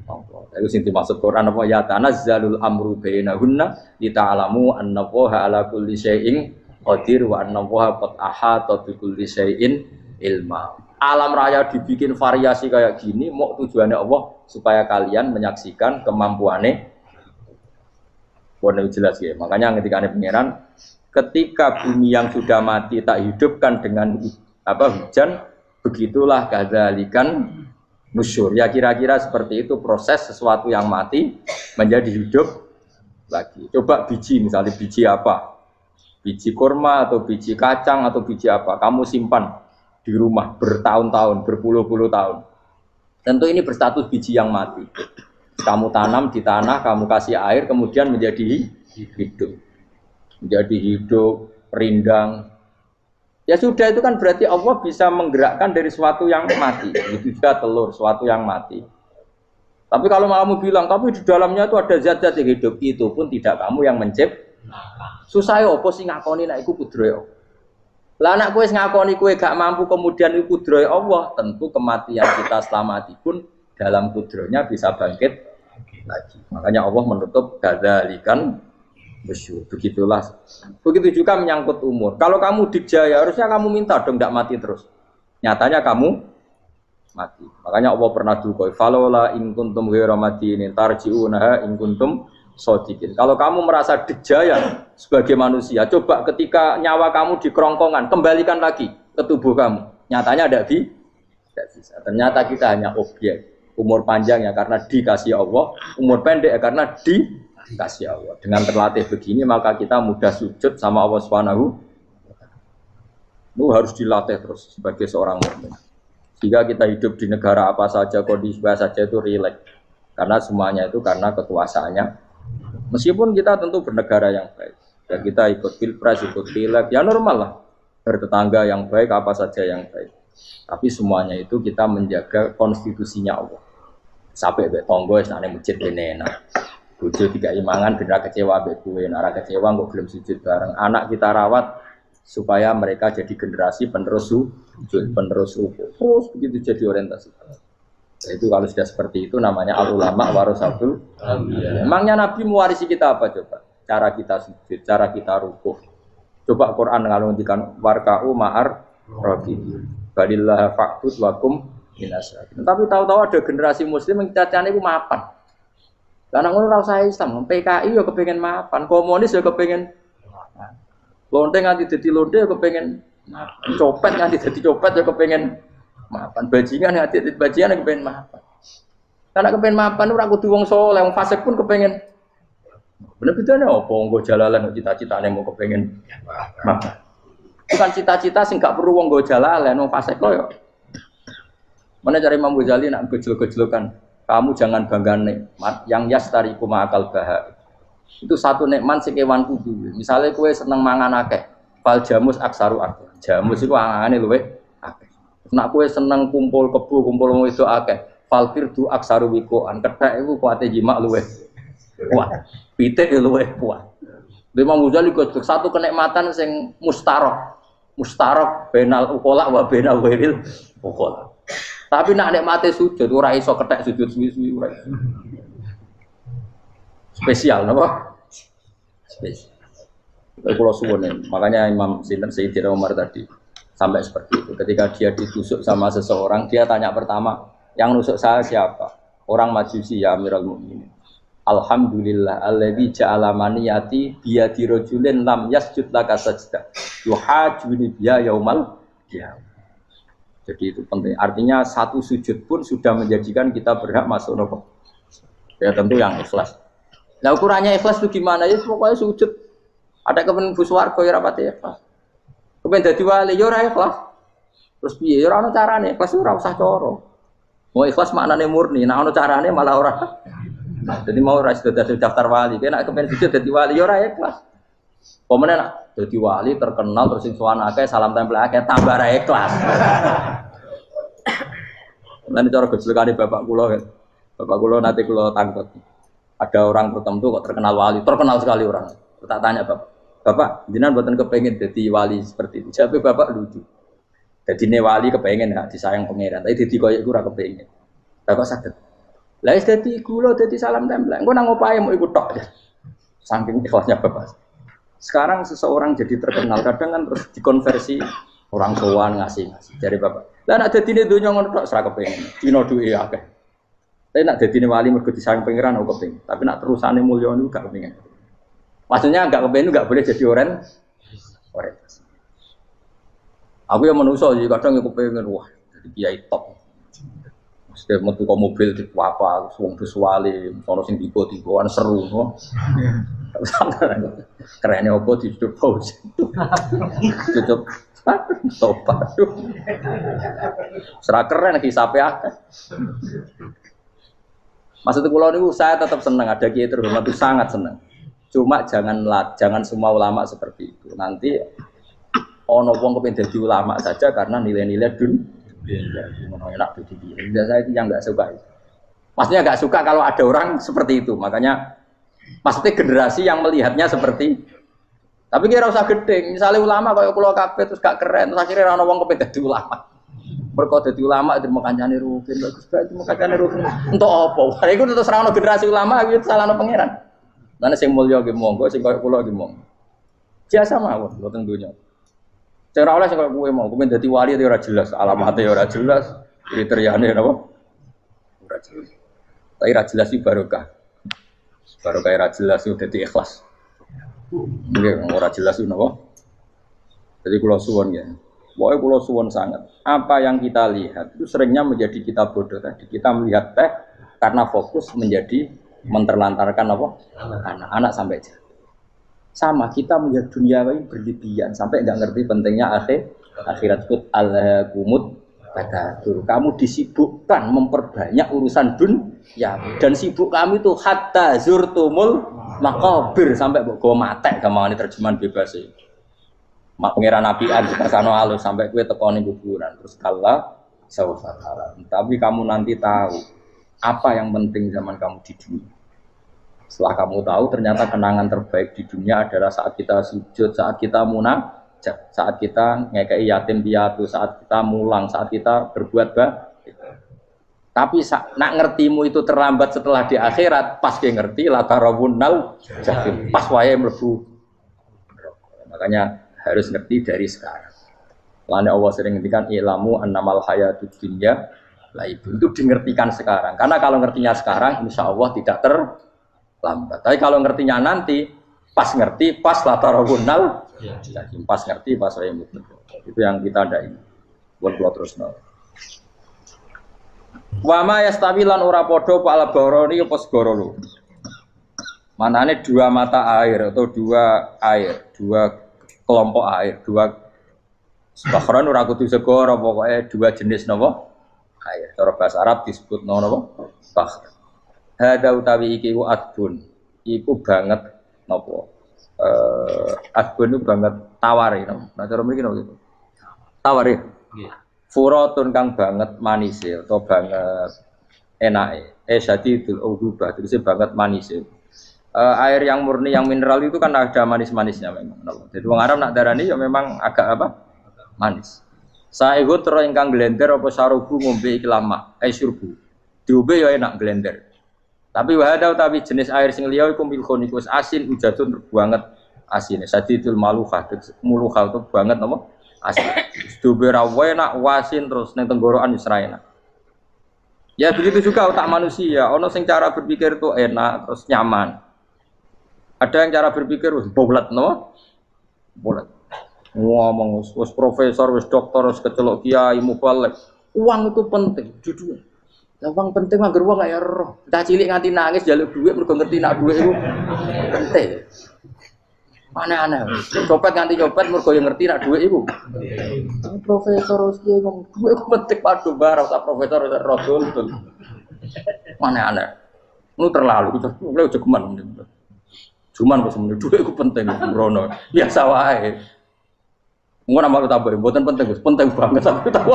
Allah. Itu sing dimaksud Quran apa ya tanazzalul amru bainahunna lita'lamu annallaha ala kulli syai'in qadir wa annallaha qad ahata bi kulli syai'in ilma. Alam raya dibikin variasi kayak gini mau tujuannya Allah supaya kalian menyaksikan kemampuannya. Boleh jelas ya. Makanya ketika ada pangeran, ketika bumi yang sudah mati tak hidupkan dengan hujan, begitulah kadzalikan nusyur. Ya kira-kira seperti itu proses sesuatu yang mati menjadi hidup lagi. Coba biji, misalnya biji apa? Biji kurma atau biji kacang atau biji apa? Kamu simpan di rumah bertahun-tahun, berpuluh-puluh tahun. Tentu ini berstatus biji yang mati. Kamu tanam di tanah, kamu kasih air, kemudian menjadi hidup. Menjadi hidup, rindang. Ya sudah, itu kan berarti Allah bisa menggerakkan dari sesuatu yang mati. Itu juga telur, sesuatu yang mati. Tapi kalau kamu bilang, tapi di dalamnya itu ada zat-zat yang hidup, itu pun tidak kamu yang susah ya, apa sih ngakoni nak iku kudrohe. Lah anak kowe ngakoni kowe gak mampu kemudian iku kudrohe Allah, tentu kematian kita setelah mati pun dalam kudrohnya bisa bangkit lagi. Makanya Allah menutup kadzalikan Bersyukur. Begitulah. Begitu juga menyangkut umur. Kalau kamu dijaya, harusnya kamu minta dong tidak mati terus. Nyatanya kamu mati. Makanya Allah pernah duga, "Falola in kuntum ghairu madinin tarji'unaha in kuntum shodiqin." Kalau kamu merasa dijaya sebagai manusia, coba ketika nyawa kamu di kerongkongan, kembalikan lagi ke tubuh kamu. Nyatanya tidak bisa. Ternyata kita hanya objek. Umur panjang ya karena dikasih Allah, umur pendek ya karena dikasih Allah. Dengan terlatih begini maka kita mudah sujud sama Allah Subhanahu. Itu harus dilatih terus sebagai seorang mukmin. Jika kita hidup di negara apa saja, kondisi apa saja itu rileks. Karena semuanya itu karena kekuasaannya. Meskipun kita tentu bernegara yang baik. Dan kita ikut pilpres, ikut pileg, ya normal lah. Bertetangga yang baik, apa saja yang baik. Tapi semuanya itu kita menjaga konstitusinya Allah. Sampai mbek tangga wis nang masjid kene enak. Bojo tiga imangan ben kecewa mbek kowe, nek kecewa kok gelem sujud bareng. Anak kita rawat supaya mereka jadi generasi penerus sujud, penerus rukuk. Terus begitu jadi orientasi. Nah, itu kalau sudah seperti itu namanya al ulama warasatul anbiya. Emangnya Nabi mewarisi kita apa coba? Cara kita sujud, cara kita rukuk. Coba Quran ngalundikan warka'u ma'ar raqiin. Balillah fa'bud wakum minasyakirin. Tapi tahu-tahu ada generasi muslim yang cacane iku mapan. Karena ngono ora usah Islam, PKI ya kepengin mapan, komunis ya kepengin mapan. Lonte nganti dadi lonte ya kepengin mapan. Copet nganti dadi copet ya kepengin mapan. Bajingan nganti dadi bajingan ya kepengin mapan. Karena kepengin mapan ora kudu wong saleh, wong fasik pun kepengin. Bener bedane apa nggo jalalan cita-citane mau kepengin mapan. Bukan cita-cita sing gak perlu wong nggo jalalan, wong fasik kok ya. Mana cari Imam Ghazali nak gejol-gejolokan, kamu jangan bangga nikmat yang yastariku ma'akal bahar. Itu satu nikmat sing kewan kudu. Misalnya kue seneng mangan akeh, fal jamus aksaru akeh. Jamus itu angane luwih akeh. Nak kue seneng kumpul kebo, kumpul wong itu akeh, fal firdu aksaru wikoan. Kethek iku kuwate jimak luwih kuat. Pitik luwih kuat. Imam Ghazali kok satu kenikmatan sing mustarok. Mustarok benal ukola wa benal wiril ukola. Tapi nak nikmate sujud ora iso kethek sujud suwi-suwi ora. Spesial napa? Spesial. Kalau suwun makanya Imam Sinten Sayyidina Umar tadi sampai seperti itu. Ketika dia ditusuk sama seseorang, dia tanya pertama, yang nusuk saya siapa? Orang Majusi ya Amirul Mukminin. Alhamdulillah alladzi ja'ala maniyati biyadi rajulin lam yasjud laka sajdah. Yuhajuni biya yaumal qiyamah. Jadi itu penting. Artinya satu sujud pun sudah menjadikan kita berhak masuk neraka. Ya tentu yang ikhlas. Nah ukurannya ikhlas itu gimana? Ya pokoknya sujud. Ada kepen buswarga ya rapati ikhlas. Kepen dadi wali ya ora ikhlas. Terus piye? Ya ora ono carane. Ikhlas ora usah cara. Mau ikhlas maknane murni. Nah ono carane malah ora. Nah, jadi mau ora sudah daftar wali. Kena kepen sujud dadi wali ya ora ikhlas. Pemene nak dadi wali terkenal terus sing sowan akeh salam tempel akeh tambah ra ikhlas. Lan cara gejolakane bapak kula kan. Bapak kula nanti kula tangkep. Ada orang tertentu kok terkenal wali, terkenal sekali orang. Tak tanya bapak, jenengan mboten kepengin dadi wali seperti itu. Jawab bapak lucu. Dadine wali kepengin hak disayang pangeran, tapi dadi koyo iku ora kepengin. Bapak saged. Lah wis dadi kula dadi salam tempel. Engko nang opahe mau ikut tok. Saking ikhlasnya bapak. Sekarang seseorang jadi terkenal, kadang kan terus dikonversi orang sowan ngasih. Dari bapak. Lah nek dadine donya ngono tok ora kepengin. Dina duwe akeh. Tapi nek dadine wali mergo disayang pangeran kok kepengin. Tapi nek terusane mulya niku gak kepengin. Maksudnya gak kepengin gak boleh jadi orang. Aku yang manusa jadi kadang aku kepengin wah jadi kiai top. Setiap metu ke mobil di apa, wong wali, sono sing tiba-tibaan seru, no. Kerennya apa di tutup pause, tutup, topat, serah keren hisape akeh. Maksud kula niku saya tetap senang ada kiai terhormat itu sangat senang. Cuma jangan semua ulama seperti itu. Nanti ono wong kepen dadi ulama saja karena nilai-nilai dunia. Enak tuh saya itu yang nggak suka. Maksudnya nggak suka kalau ada orang seperti itu. Makanya maksudnya generasi yang melihatnya seperti. Tapi kira usah gede. Misalnya ulama kayak pulau kafe terus gak keren. Terus akhirnya orang kepen dadi ulama. Berkode di ulama itu makanya rutin. Bagus banget makanya rutin. Untuk apa? Wah itu terus orang generasi ulama itu salah no pangeran. Lan sing mulya nggih monggo, sing kaya kula nggih monggo. Biasa mawon mboten donya. Cara oleh sing kaya kowe mau, kowe dadi wali ora jelas, alamate ora jelas, kriteriane napa? Ora jelas. Tapi ora jelas iki barokah. Barokah ora jelas itu dadi ikhlas. Nggih, ora jelas itu napa? Jadi kula suwun ya. Pokoknya kula suwun sangat. Apa yang kita lihat itu seringnya menjadi kita bodoh tadi. Kita melihat teh karena fokus menjadi menterlantarkan apa? Anak-anak sampai jatuh. Sama kita melihat dunia ini berlebihan sampai nggak ngerti pentingnya akhirat itu al-kumut takatsur. Kamu disibukkan memperbanyak urusan dunia dan sibuk kami itu hatta zurtumul maqabir sampai mbok mate gampangane terjemahan bebas e. Mak pangeran nabian kita sano alus sampai kowe teko ning kuburan terus kala saufa tara. Tapi kamu nanti tahu apa yang penting zaman kamu di dunia. Setelah kamu tahu ternyata kenangan terbaik di dunia adalah saat kita sujud, saat kita munajat, saat kita ngekei yatim piatu, saat kita mulang, saat kita berbuat baik. Tapi nak ngertimu itu terlambat setelah di akhirat, pas dia ngerti latarawunnal jahim, pas wae mlebu. Makanya harus ngerti dari sekarang. Lalu Allah sering ngendikan ilamu annamal hayatud dunya laibun, itu dingertikan sekarang. Karena kalau ngertinya sekarang insya Allah tidak terlambat. Tapi kalau ngertinya nanti, pas ngerti, pas latarawunnal jahim, pas ngerti, pas wae mlebu. Itu yang kita ada ini. Buat terus no. Wama yastawilan ora padha pala baroni apa segara lho. Manane dua mata air atau dua air, dua kelompok air, dua bahron ora kudu segara, pokoke dua jenis napa? Air. Cara bahasa Arab disebut napa? Bahr. Hada utawi iki ku adbun. Iku banget napa? Adbun itu banget tawar ya. Nah cara mriki napa gitu. Tawar ya. Nggih. Furatun kang banget manis atau banget enake. Syadidul udubah, terus banget manis. Air yang murni yang mineral itu kan ada manis-manisnya memang. Jadi wong Arab nak darani ya memang agak apa? Manis. Saehu tero ingkang glender apa sarubu ngombe iki lama, surbu. Diombe ya enak glender. Tapi wahada utawi jenis air sing liya iku milkhonikus asin ujatun banget asine. Syadidul maluhah, muluhah itu banget apa? Asin. Diombe ra enak wasin terus ning tenggorokan wis ra enak. Ya begitu juga otak manusia, ono sing cara berpikir itu enak terus nyaman. Ada yang cara berpikir wis bolet no? Bolet. Ngomong wis profesor, wis doktor, wis kecelok kiai mubalek. Uang itu penting, jujur. Lah uang penting anggar uang kaya roh. Dah cilik nganti nangis njaluk dhuwit mergo ngerti nak dhuwit iku penting. Aneh-aneh. Copet nganti copet mergo yo ngerti nak dhuwit iku. Profesor wis kiai ngomong dhuwit penting padu bar ora profesor ora rodol. Aneh-aneh. Lu terlalu lu jogeman. Cuman kok semeneh dhuwit iku penting rono. Biasa wae. Ngono nama tambah mboten penting, Gus. Penting banget sampe tahu.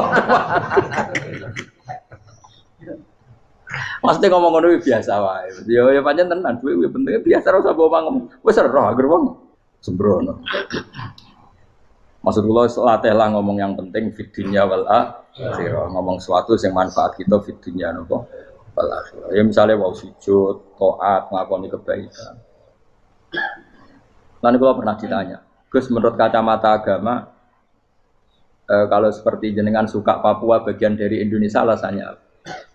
Maksudnya ngomong ngono biasa wae. Ya pancen tenan dhuwit penting biasa ora usah bawa ngomong. Wis roh agar wong sembrono. Maksud kula latih lah ngomong yang penting fid dunya wal akhirah. Ngomong sesuatu yang manfaat kita fid dunya napa wal akhirah. Ya misalnya wau sujud, taat, ngakoni kebaikan. Lalu kalau pernah ditanya, Gus menurut kacamata agama, kalau seperti jenengan suka Papua bagian dari Indonesia alasannya apa?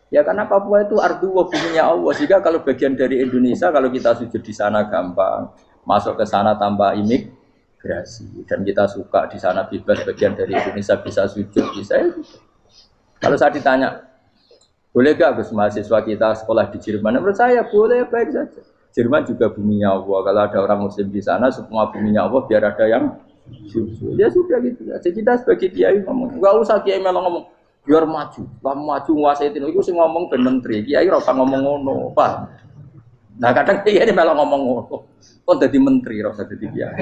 Ya karena Papua itu ardu wa buminya Allah. Jika kalau bagian dari Indonesia, kalau kita sujud di sana gampang, masuk ke sana tanpa imigrasi, dan kita suka di sana bebas bagian dari Indonesia bisa sujud, bisa. Ya. Kalau saya ditanya, boleh gak Gus mahasiswa kita sekolah di Jerman? Menurut saya boleh, baik saja. Jerman juga buminya Allah. Kalau ada orang Muslim di sana, semua buminya Allah biar ada yang sujud. Ya sudah gitu. Jadi kita sebagai kiai ngomong, nggak usah kiai malah ngomong biar maju, maju nguasai itu. Itu sih ngomong ben menteri. Kiai ora usah ngomong ngono, Pak. Nah kadang kiai malah ngomong ngono. Kok jadi menteri ora usah jadi kiai.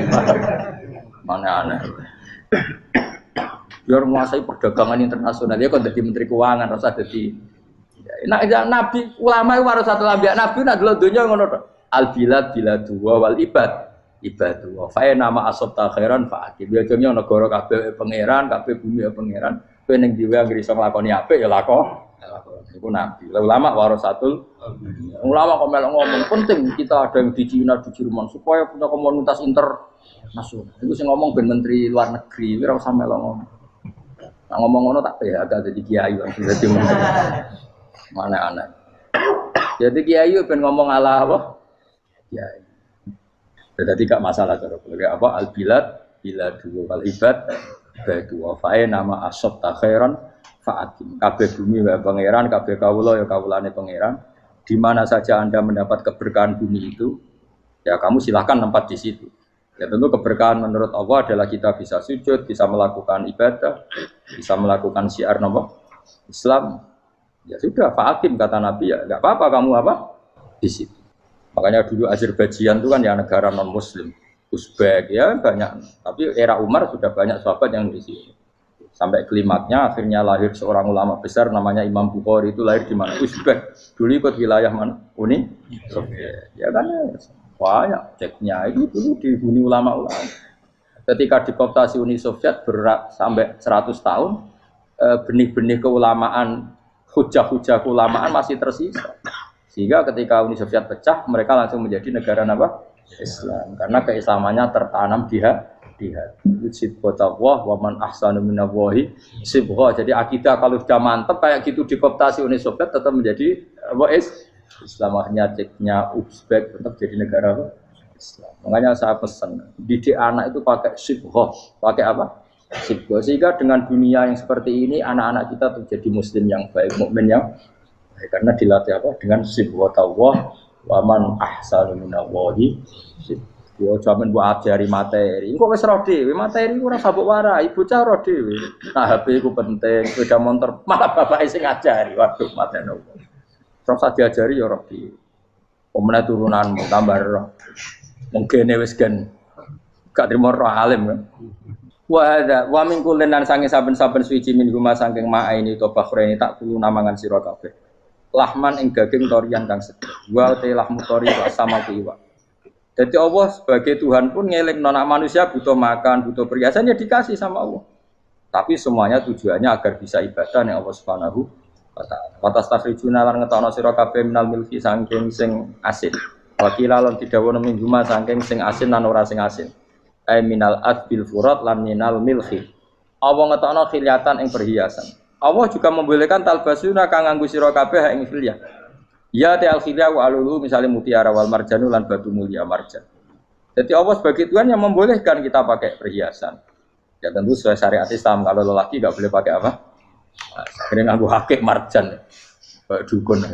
Mana aneh. Biar menguasai perdagangan internasional ya kok jadi menteri keuangan ora usah jadi. Nah, nabi ulama itu harus satu nabi. Nabi nak dulu dunia ngono tok. Al bilad biladu wal ibadu. Fa nama asabta khairan fa akib. Ya jenenge negara kabeh pangeran, kabeh bumi pangeran. Kowe ning dhewe anggere iso nglakoni apik ya lakon. Iku nabi. Ulama warasatul. Ulama kok melok ngomong penting kita ada yang di Cina, di Jerman supaya punya komunitas internasional. Iku sing ngomong ben menteri luar negeri, ora usah melok ngomong. Nah, ngomong ngono tak PHK jadi kiai lan dadi menteri. Mana anak. Jadi kiai ben ngomong ala apa? Kiai. Jadi gak masalah cara apa al-bilad biladu wal ibad baitu wa fae nama asab ta khairan fa'atim. Kabeh bumi wae pangeran, kabeh kawula ya kawulane pangeran. Di mana saja Anda mendapat keberkahan bumi itu, ya kamu silahkan tempat di situ. Ya tentu keberkahan menurut Allah adalah kita bisa sujud, bisa melakukan ibadah, bisa melakukan syiar nama Islam. Ya sudah, fa'atim kata Nabi ya, enggak apa-apa kamu apa di situ. Makanya dulu Azerbaijan itu kan ya negara non-Muslim, Uzbek ya banyak. Tapi era Umar sudah banyak sahabat yang di sini. Sampai klimaknya akhirnya lahir seorang ulama besar namanya Imam Bukhari, itu lahir di mana? Uzbek. Dulu ikut wilayah mana? Uni Soviet. Ya kan ya, banyak ceknya itu dulu dihuni ulama-ulama. Ketika dikooptasi Uni Soviet berat sampai 100 tahun, benih-benih keulamaan, hujah-hujah keulamaan masih tersisa. Sehingga ketika Uni Soviet pecah, mereka langsung menjadi negara apa? Islam. Karena keislamannya tertanam di hati. Sibghatullah wa man ahsanu minallahi sibghah. Jadi akidah kalau sudah mantap kayak gitu dikooptasi Uni Soviet tetap menjadi apa? Islam. Akhirnya ceknya Uzbek tetap jadi negara apa? Islam. Makanya saya pesan, didik anak itu pakai sibghah. Pakai apa? Sibghah. Sehingga dengan dunia yang seperti ini anak-anak kita terjadi muslim yang baik, mukmin yang karena dilatih apa dengan sibghatullah wa man ahsanu minallahi yo jaman buat ajari materi kok wis ro dhewe materi ora sabuk warai bocah ro dhewe nah HP iku penting sepeda motor malah bapake sing ngajari waduh mateno terus diajari yo ro dhewe omene turunanmu tambah ro mungkin wis gen gak trimo ro alim kan wa min kullin lan sange saben-saben suci min huma saking ma'aini to bakhreni tak kulo namangan sira kabeh lahman ing daging torian kang seger. Wa te lahmu tori sama iwak. Jadi Allah sebagai Tuhan pun ngelingno nek manusia butuh makan, butuh perhiasan ya dikasih sama Allah. Tapi semuanya tujuannya agar bisa ibadah ning Allah Subhanahu wa taala. Wa tastakhrijuna lan ngetokno sira kabeh minal milki saking sing asin. Wa qila lan didhawuhna minggu ma saking sing asin lan ora sing asin. Ai minal adbil furat lan minal milki. Allah ngetokno khiliatan ing perhiasan. Allah juga membolehkan talbasuna kang nganggo sira kabeh ing khilyah. Ya ta al-khilyah wa alulu misalnya mutiara wal marjanu lan batu mulia marjan. Jadi Allah sebagai Tuhan yang membolehkan kita pakai perhiasan. Ya tentu sesuai syariat Islam kalau lelaki enggak boleh pakai apa? Akhirnya nganggo hakik marjan. Kayak dukun.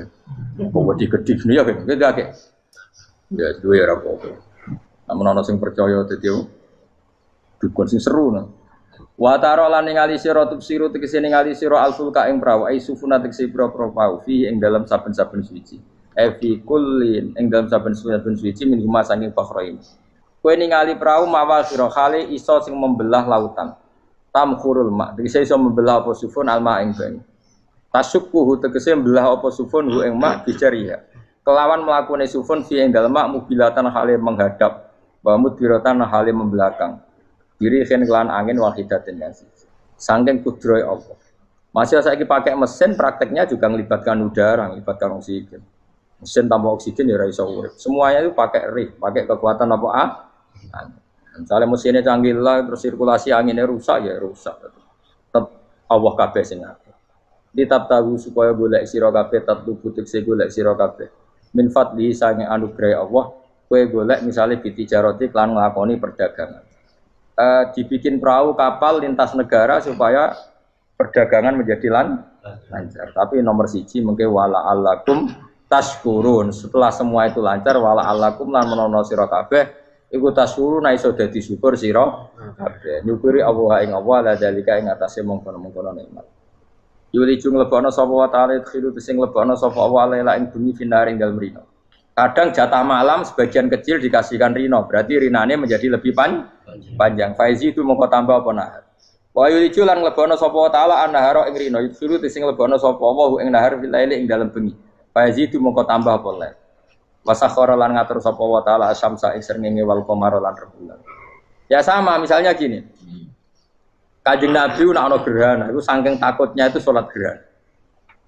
Kok wedi gedhi ya kan. Gitu akeh. Ya duwe ora apa-apa. Namun ana sing percaya dadi dukun sing seru nah. Wa taro lan ningali sira tubsiru tegese ningali sira alfulka ing prawu ai sufuna tegese pro-pro pau fi ing dalam saben-saben suci. Fi kullin ing dalam saben-saben suci min huma sanging fakhrain. Kowe ningali prawu mawal sira khali iso sing membelah lautan. Tamkhurul ma tegese iso membelah apa sufun alma ing banyu. Tasukkuhu tegese membelah apa sufun hu ing ma bijariha. Kelawan mlakune sufun fi ing dalem mak mubilatan hale menghadap wa mudbiratan hale membelakang. Diri kelan angin wahidatin nasi. Saking kudroy Allah. Masih saiki pakai mesin prakteknya juga melibatkan udara, melibatkan oksigen. Mesin tanpa oksigen ya ora iso urip. Semuanya itu pakai rig, pakai kekuatan apa Misalnya mesinnya canggih lah, terus sirkulasi anginnya rusak ya rusak. Tetap Allah kabeh sing ngatur. Ditab tahu supaya golek sira kabeh tetep butik golek sira kabeh. Min fadli sange anugerah Allah, kowe golek misalnya bitijaroti lan nglakoni perdagangan. Dibikin perahu kapal lintas negara supaya perdagangan menjadi lancar. Tapi nomor siji mungkin wala alakum tashkurun. Setelah semua itu lancar wala alakum lan menono sira kabeh iku tashkurun iso dadi syukur sira kabeh. Nyukuri Allah ing Allah la dalika ing atase mongkon-mongkon nikmat. Yuli jung lebono sapa wa ta'ala khilu sing lebono sapa Allah la ing bumi finaring dalem rino. Kadang jatah malam sebagian kecil dikasihkan rino, berarti rinane menjadi lebih panjang. Faizi itu mongko tambah apa nahar. Wa yulicu lan lebono sapa taala annahara ing rino, yusuru sing lebono sapa wa ing nahar filaili ing dalem bengi. Faizi itu mongko tambah apa le. Wasakhara lan ngatur sapa wa taala asyamsa ing srengenge wal qamara lan rembulan. Ya sama misalnya gini. Kanjeng Nabi nek ana gerhana, itu saking takutnya itu salat gerhana.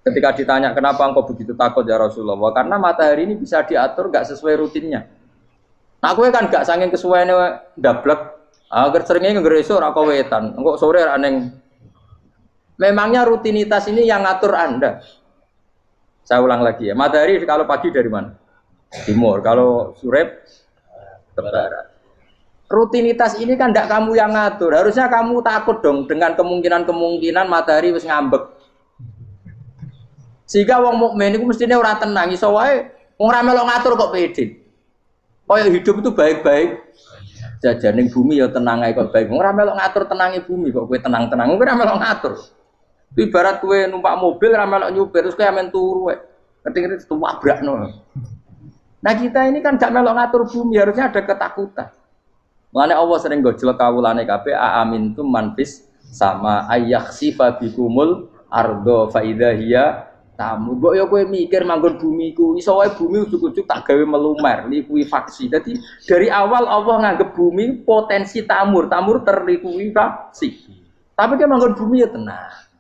Ketika ditanya kenapa engkau begitu takut ya Rasulullah, karena matahari ini bisa diatur nggak sesuai rutinnya. Nah, aku kan gak saking kesuwennya dablek. Agar seringnya ngeresuk ora wetan. Engko sore ra neng. Memangnya rutinitas ini yang ngatur Anda. Saya ulang lagi ya. Matahari kalau pagi dari mana? Timur. Kalau sore ke barat. Rutinitas ini kan ndak kamu yang ngatur. Harusnya kamu takut dong dengan kemungkinan matahari wis ngambek. Sehingga wong mukmin iku mestine ora tenang iso wae wong ra melok ngatur kok pede. Kaya hidup itu baik-baik. Jajaning bumi ya tenang ae kok baik. Ora melok ngatur tenange bumi kok kowe tenang-tenang. Kowe ora melok ngatur. Ibarat kowe numpak mobil ora melok nyupir terus kowe amen turu wae. Keting-keting tuwabrakno. Nah, kita ini kan gak melok ngatur bumi, harusnya ada ketakutan. Mulane Allah sering gojlok kawulane kabeh aamintum manfis sama ayakhsifa bikumul ardo fa idza hiya tamu. Mbok ya kowe mikir manggon bumi ku iso wae bumi ujug-ujug tak gawe melumer, likuifaksi. Jadi dari awal Allah nganggep bumi potensi tamur terlikuifaksi. Tapi dia manggon bumi ya tenang.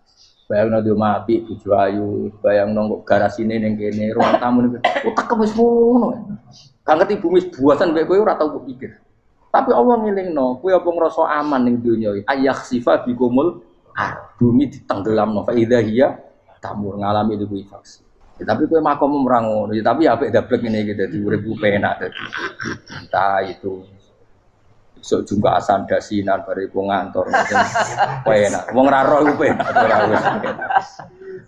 Bayangno di omah apik bojo ayu, bayangno kok garasine ning kene, ruang tamu niku utek wis ngono. Gak ngerti bumi buasan mek kowe ora tau pikir. Tapi Allah ngilingno, kowe apa ngrasa aman ning donya iki? Ayakhsifa bikumul bumi ditenggelamno fa idza hiya tamur ngalami likuifaksi. Ya, tapi kowe makom ora ngono. Ya, tapi apik dablek ngene iki dadi urip ku penak dadi. Entah itu besok jumpa asan dasinan bariku ngantor. Penak. Wong ra roh iku penak ora wis.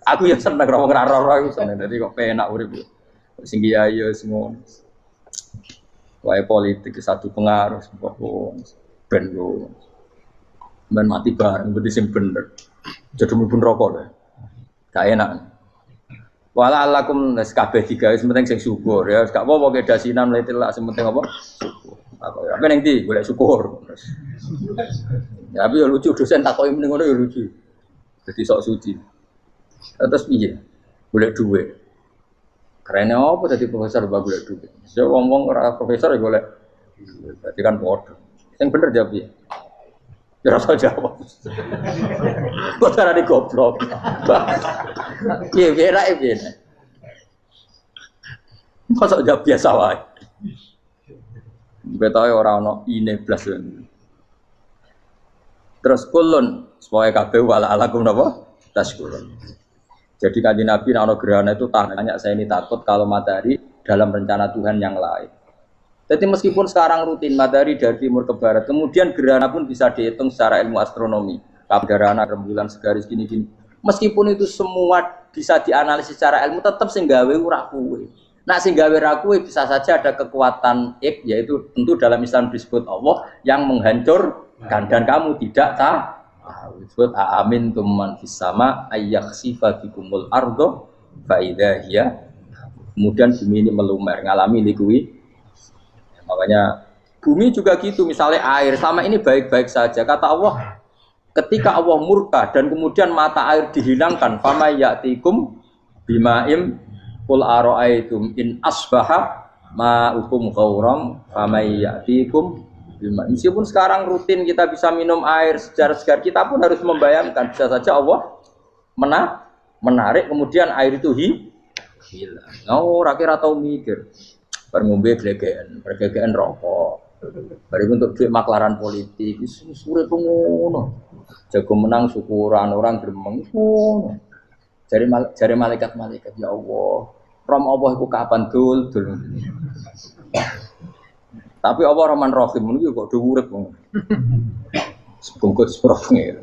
Aku ya seneng wong ra roh iku seneng. Dadi kok penak urip. Sing kiai ya semua. Wae politik satu pengaruh sebab ben yo. Men mati bareng berarti sing bener. Jadi mlebu neraka lho. Gak enak. Wala alakum nes kabeh digawe penting sing syukur ya. Gak apa-apa ke dasinan letilak sing penting apa? Syukur. Apa ning ndi golek syukur. Ya tapi yo lucu dosen takoki mending ngono yo lucu. Dadi sok suci. Terus piye? Golek dhuwit. Karena apa tadi profesor bagus golek duit. Saya ngomong ora profesor ya golek. Berarti kan bodoh. Yang bener jawab ya. Ya rasa jawab. Kok cara di goblok. Iya, biar. Kok jawab biasa wae. Betawe ora ono ine blas. Terus kulun supaya kabeh wala alakum napa? Taskulun. Jadi kanjeng Nabi ana gerhana itu tanya saya ini takut kalau matahari dalam rencana Tuhan yang lain. Jadi meskipun sekarang rutin matahari dari timur ke barat, kemudian gerhana pun bisa dihitung secara ilmu astronomi. Gerhana rembulan segaris gini-gini. Meskipun itu semua bisa dianalisis secara ilmu, tetap sing gawe ora kuwe. Nah sing gawe ra kuwe bisa saja ada kekuatan yaitu tentu dalam Islam disebut Allah yang menghancurkan dan kamu tidak tahu. Disebut amin tuman fis sama ayakhsifa bikumul ardo fa idza hiya. Kemudian bumi ini melumer ngalami likui. Makanya bumi juga gitu, misalnya air sama ini baik-baik saja. Kata Allah, ketika Allah murka dan kemudian mata air dihilangkan, fama ya'tikum bima'im qul ara'aytum in asbaha ma'ukum ghauram fama ya'tikum. Meskipun sekarang rutin kita bisa minum air segar-segar, kita pun harus membayangkan bisa saja Allah menarik kemudian air itu hilang. Oh, rakyat atau mikir, ngombe glegeken rokok, bari untuk duit maklaran politik, sure pengono, jago menang syukuran orang gremeng, ngono. Jari malaikat ya Allah, rom Allah itu kapan dul. Tapi Allah Rahman Rahim itu kok diurip wong. Sebungkut seprovenge.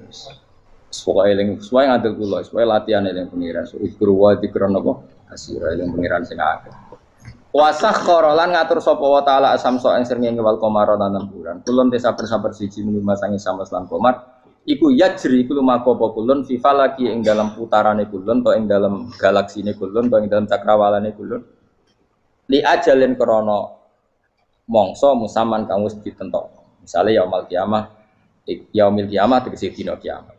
Supaya eling supaya ngadeg kula, supaya latihan eling pengiran. Ikru wa dikron apa? Asira eling pengiran sing akeh. Wasakhkhara lan ngatur sapa wa taala asamsa ing srengenge wal qamara lan bulan. Kulun te sabar-sabar siji mung masangi sama lan qamar. Iku yajri iku lumaku apa kulun fi falaki ing dalam putarane kulun to ing dalam galaksine kulun to ing dalam cakrawalane kulun. Li ajalin krana mongso musaman kang wis ditentokno. Misale yaumul kiamah tegese dina kiamat.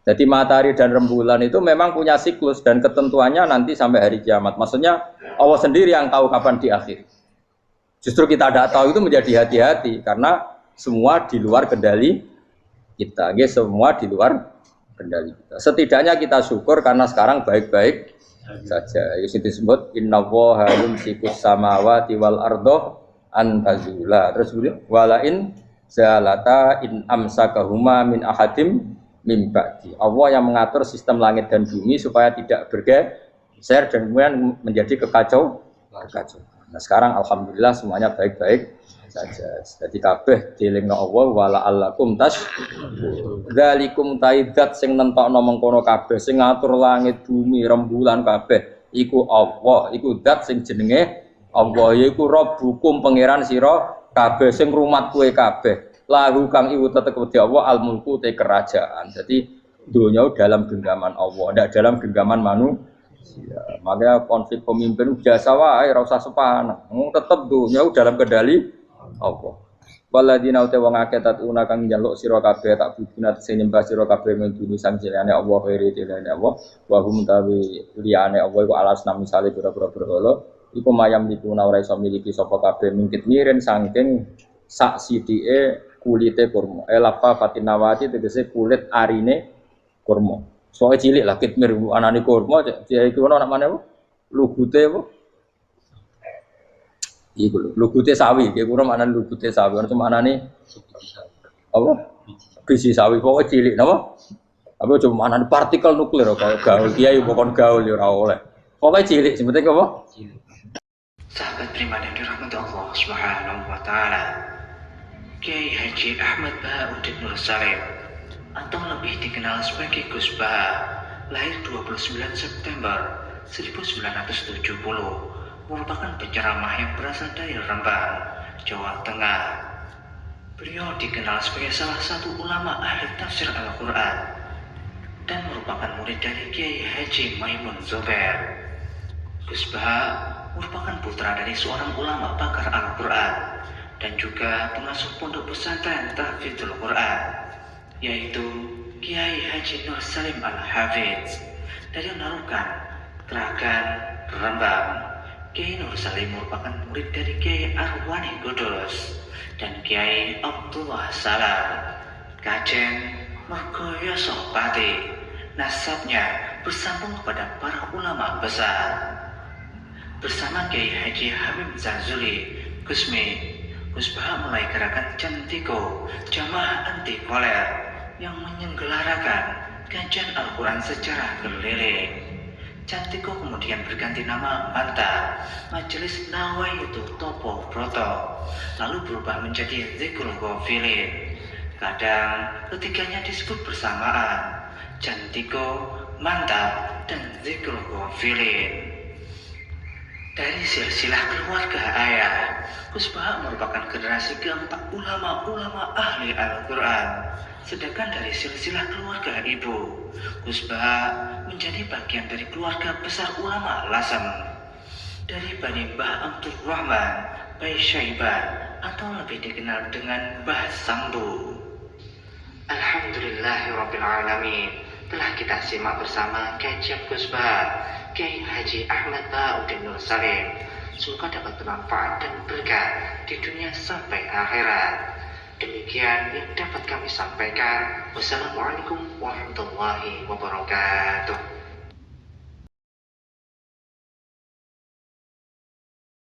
Jadi matahari dan rembulan itu memang punya siklus dan ketentuannya nanti sampai hari kiamat. Maksudnya Allah sendiri yang tahu kapan diakhiri. Justru kita tidak tahu itu menjadi hati-hati karena semua di luar kendali kita. Semua di luar kendali kita. Setidaknya kita syukur karena sekarang baik-baik saja. Itu disebut innallaha yumsikus samawati wal ardo antazula. Terus walain zalata in amsakahuma min ahadim min ba'di. Allah yang mengatur sistem langit dan bumi supaya tidak bergeser dan kemudian menjadi kekacauan. Nah sekarang alhamdulillah semuanya baik-baik saja. Jadi kabeh dielingno Allah wala allakum dzalikum taidat sing nentokno mengkono kabeh sing ngatur langit bumi rembulan kabeh iku Allah, iku zat sing jenenge Allah yaiku Rabbukum pangeran sira kabeh sing rumat kowe kabeh. Lahu kang iku tetep wedi Allah al mulku te kerajaan. Jadi dunia dalam genggaman Allah, tidak dalam genggaman manusia. Makanya konflik pemimpin biasa wae ora usah sepana. Tetep dunia dalam kendali Allah. Waladina uta wong akeh tatuna kang njaluk sira kabeh tak budina sing nyembah sira kabeh ngene sang jenenge Allah khairi jenenge Allah wa hum tawi liyane Allah iku alas nam misale pira-pira berhala iku mayam dikuna ora iso miliki sapa kabeh mungkit miren saking sak sidike kulite kurma. Lapa fatinawati tegese kulit arine kurma. Soale cilik lah kitmir anane kurma dia iki ono nak maneh lugute apa? Iku lho, lugute sawi, iki kurang maknane lugute sawi, ono maknane apa? Biji sawi pokoke cilik napa? Apa cuma maknane partikel nuklir kok gaul kiai pokon gaul ya ora oleh. Pokoke cilik sing penting apa? Sahabat pribadi yang dirahmati Allah Subhanahu wa taala. Kiai Haji Ahmad Bahauddin Nur Salim atau lebih dikenal sebagai Gus Bah, lahir 29 September 1970, merupakan penceramah yang berasal dari Rembang, Jawa Tengah. Beliau dikenal sebagai salah satu ulama ahli tafsir Al-Quran dan merupakan murid dari Kiai Haji Maimun Zubair. Gus Bah merupakan putra dari seorang ulama pakar Al-Quran dan juga pengasuh pondok pesantren Tahfidzul Quran, yaitu Kiai Haji Nur Salim Al-Hafidz dari Narukan, Teragan, Rembang. Kiai Nur Salim merupakan murid dari Kiai Arwani Kudus dan Kiai Abdullah Salam, Kajen Mergoyoso Pati. Nasabnya bersambung kepada para ulama besar. Bersama Kiai Haji Habib Zazuli, Gusmi, Gus Bah mulai gerakan Cantiko, jamaah anti koler yang menyelenggarakan kajian Al-Quran secara keliling. Cantiko kemudian berganti nama Manta, Majelis Nawaitu Topo Broto, lalu berubah menjadi Zikrul Ghafilin. Kadang ketiganya disebut bersamaan, Cantiko, Manta, dan Zikrul Ghafilin. Dari silsilah keluarga ayah, Gus Bah merupakan generasi keempat ulama-ulama ahli Al-Quran. Sedangkan dari silsilah keluarga ibu, Gus Bah menjadi bagian dari keluarga besar ulama Lasem. Dari Bani Mbah Abdul Rahman, Bai Syaiban, atau lebih dikenal dengan Mbah Sambu. Alhamdulillahirrabbilalamin. Telah kita simak bersama kajian Gus Bah, Kiai Haji Ahmad Bahauddin Nur Salim. Semoga dapat bermanfaat dan berkah di dunia sampai akhirat. Demikian yang dapat kami sampaikan. Wassalamualaikum warahmatullahi wabarakatuh.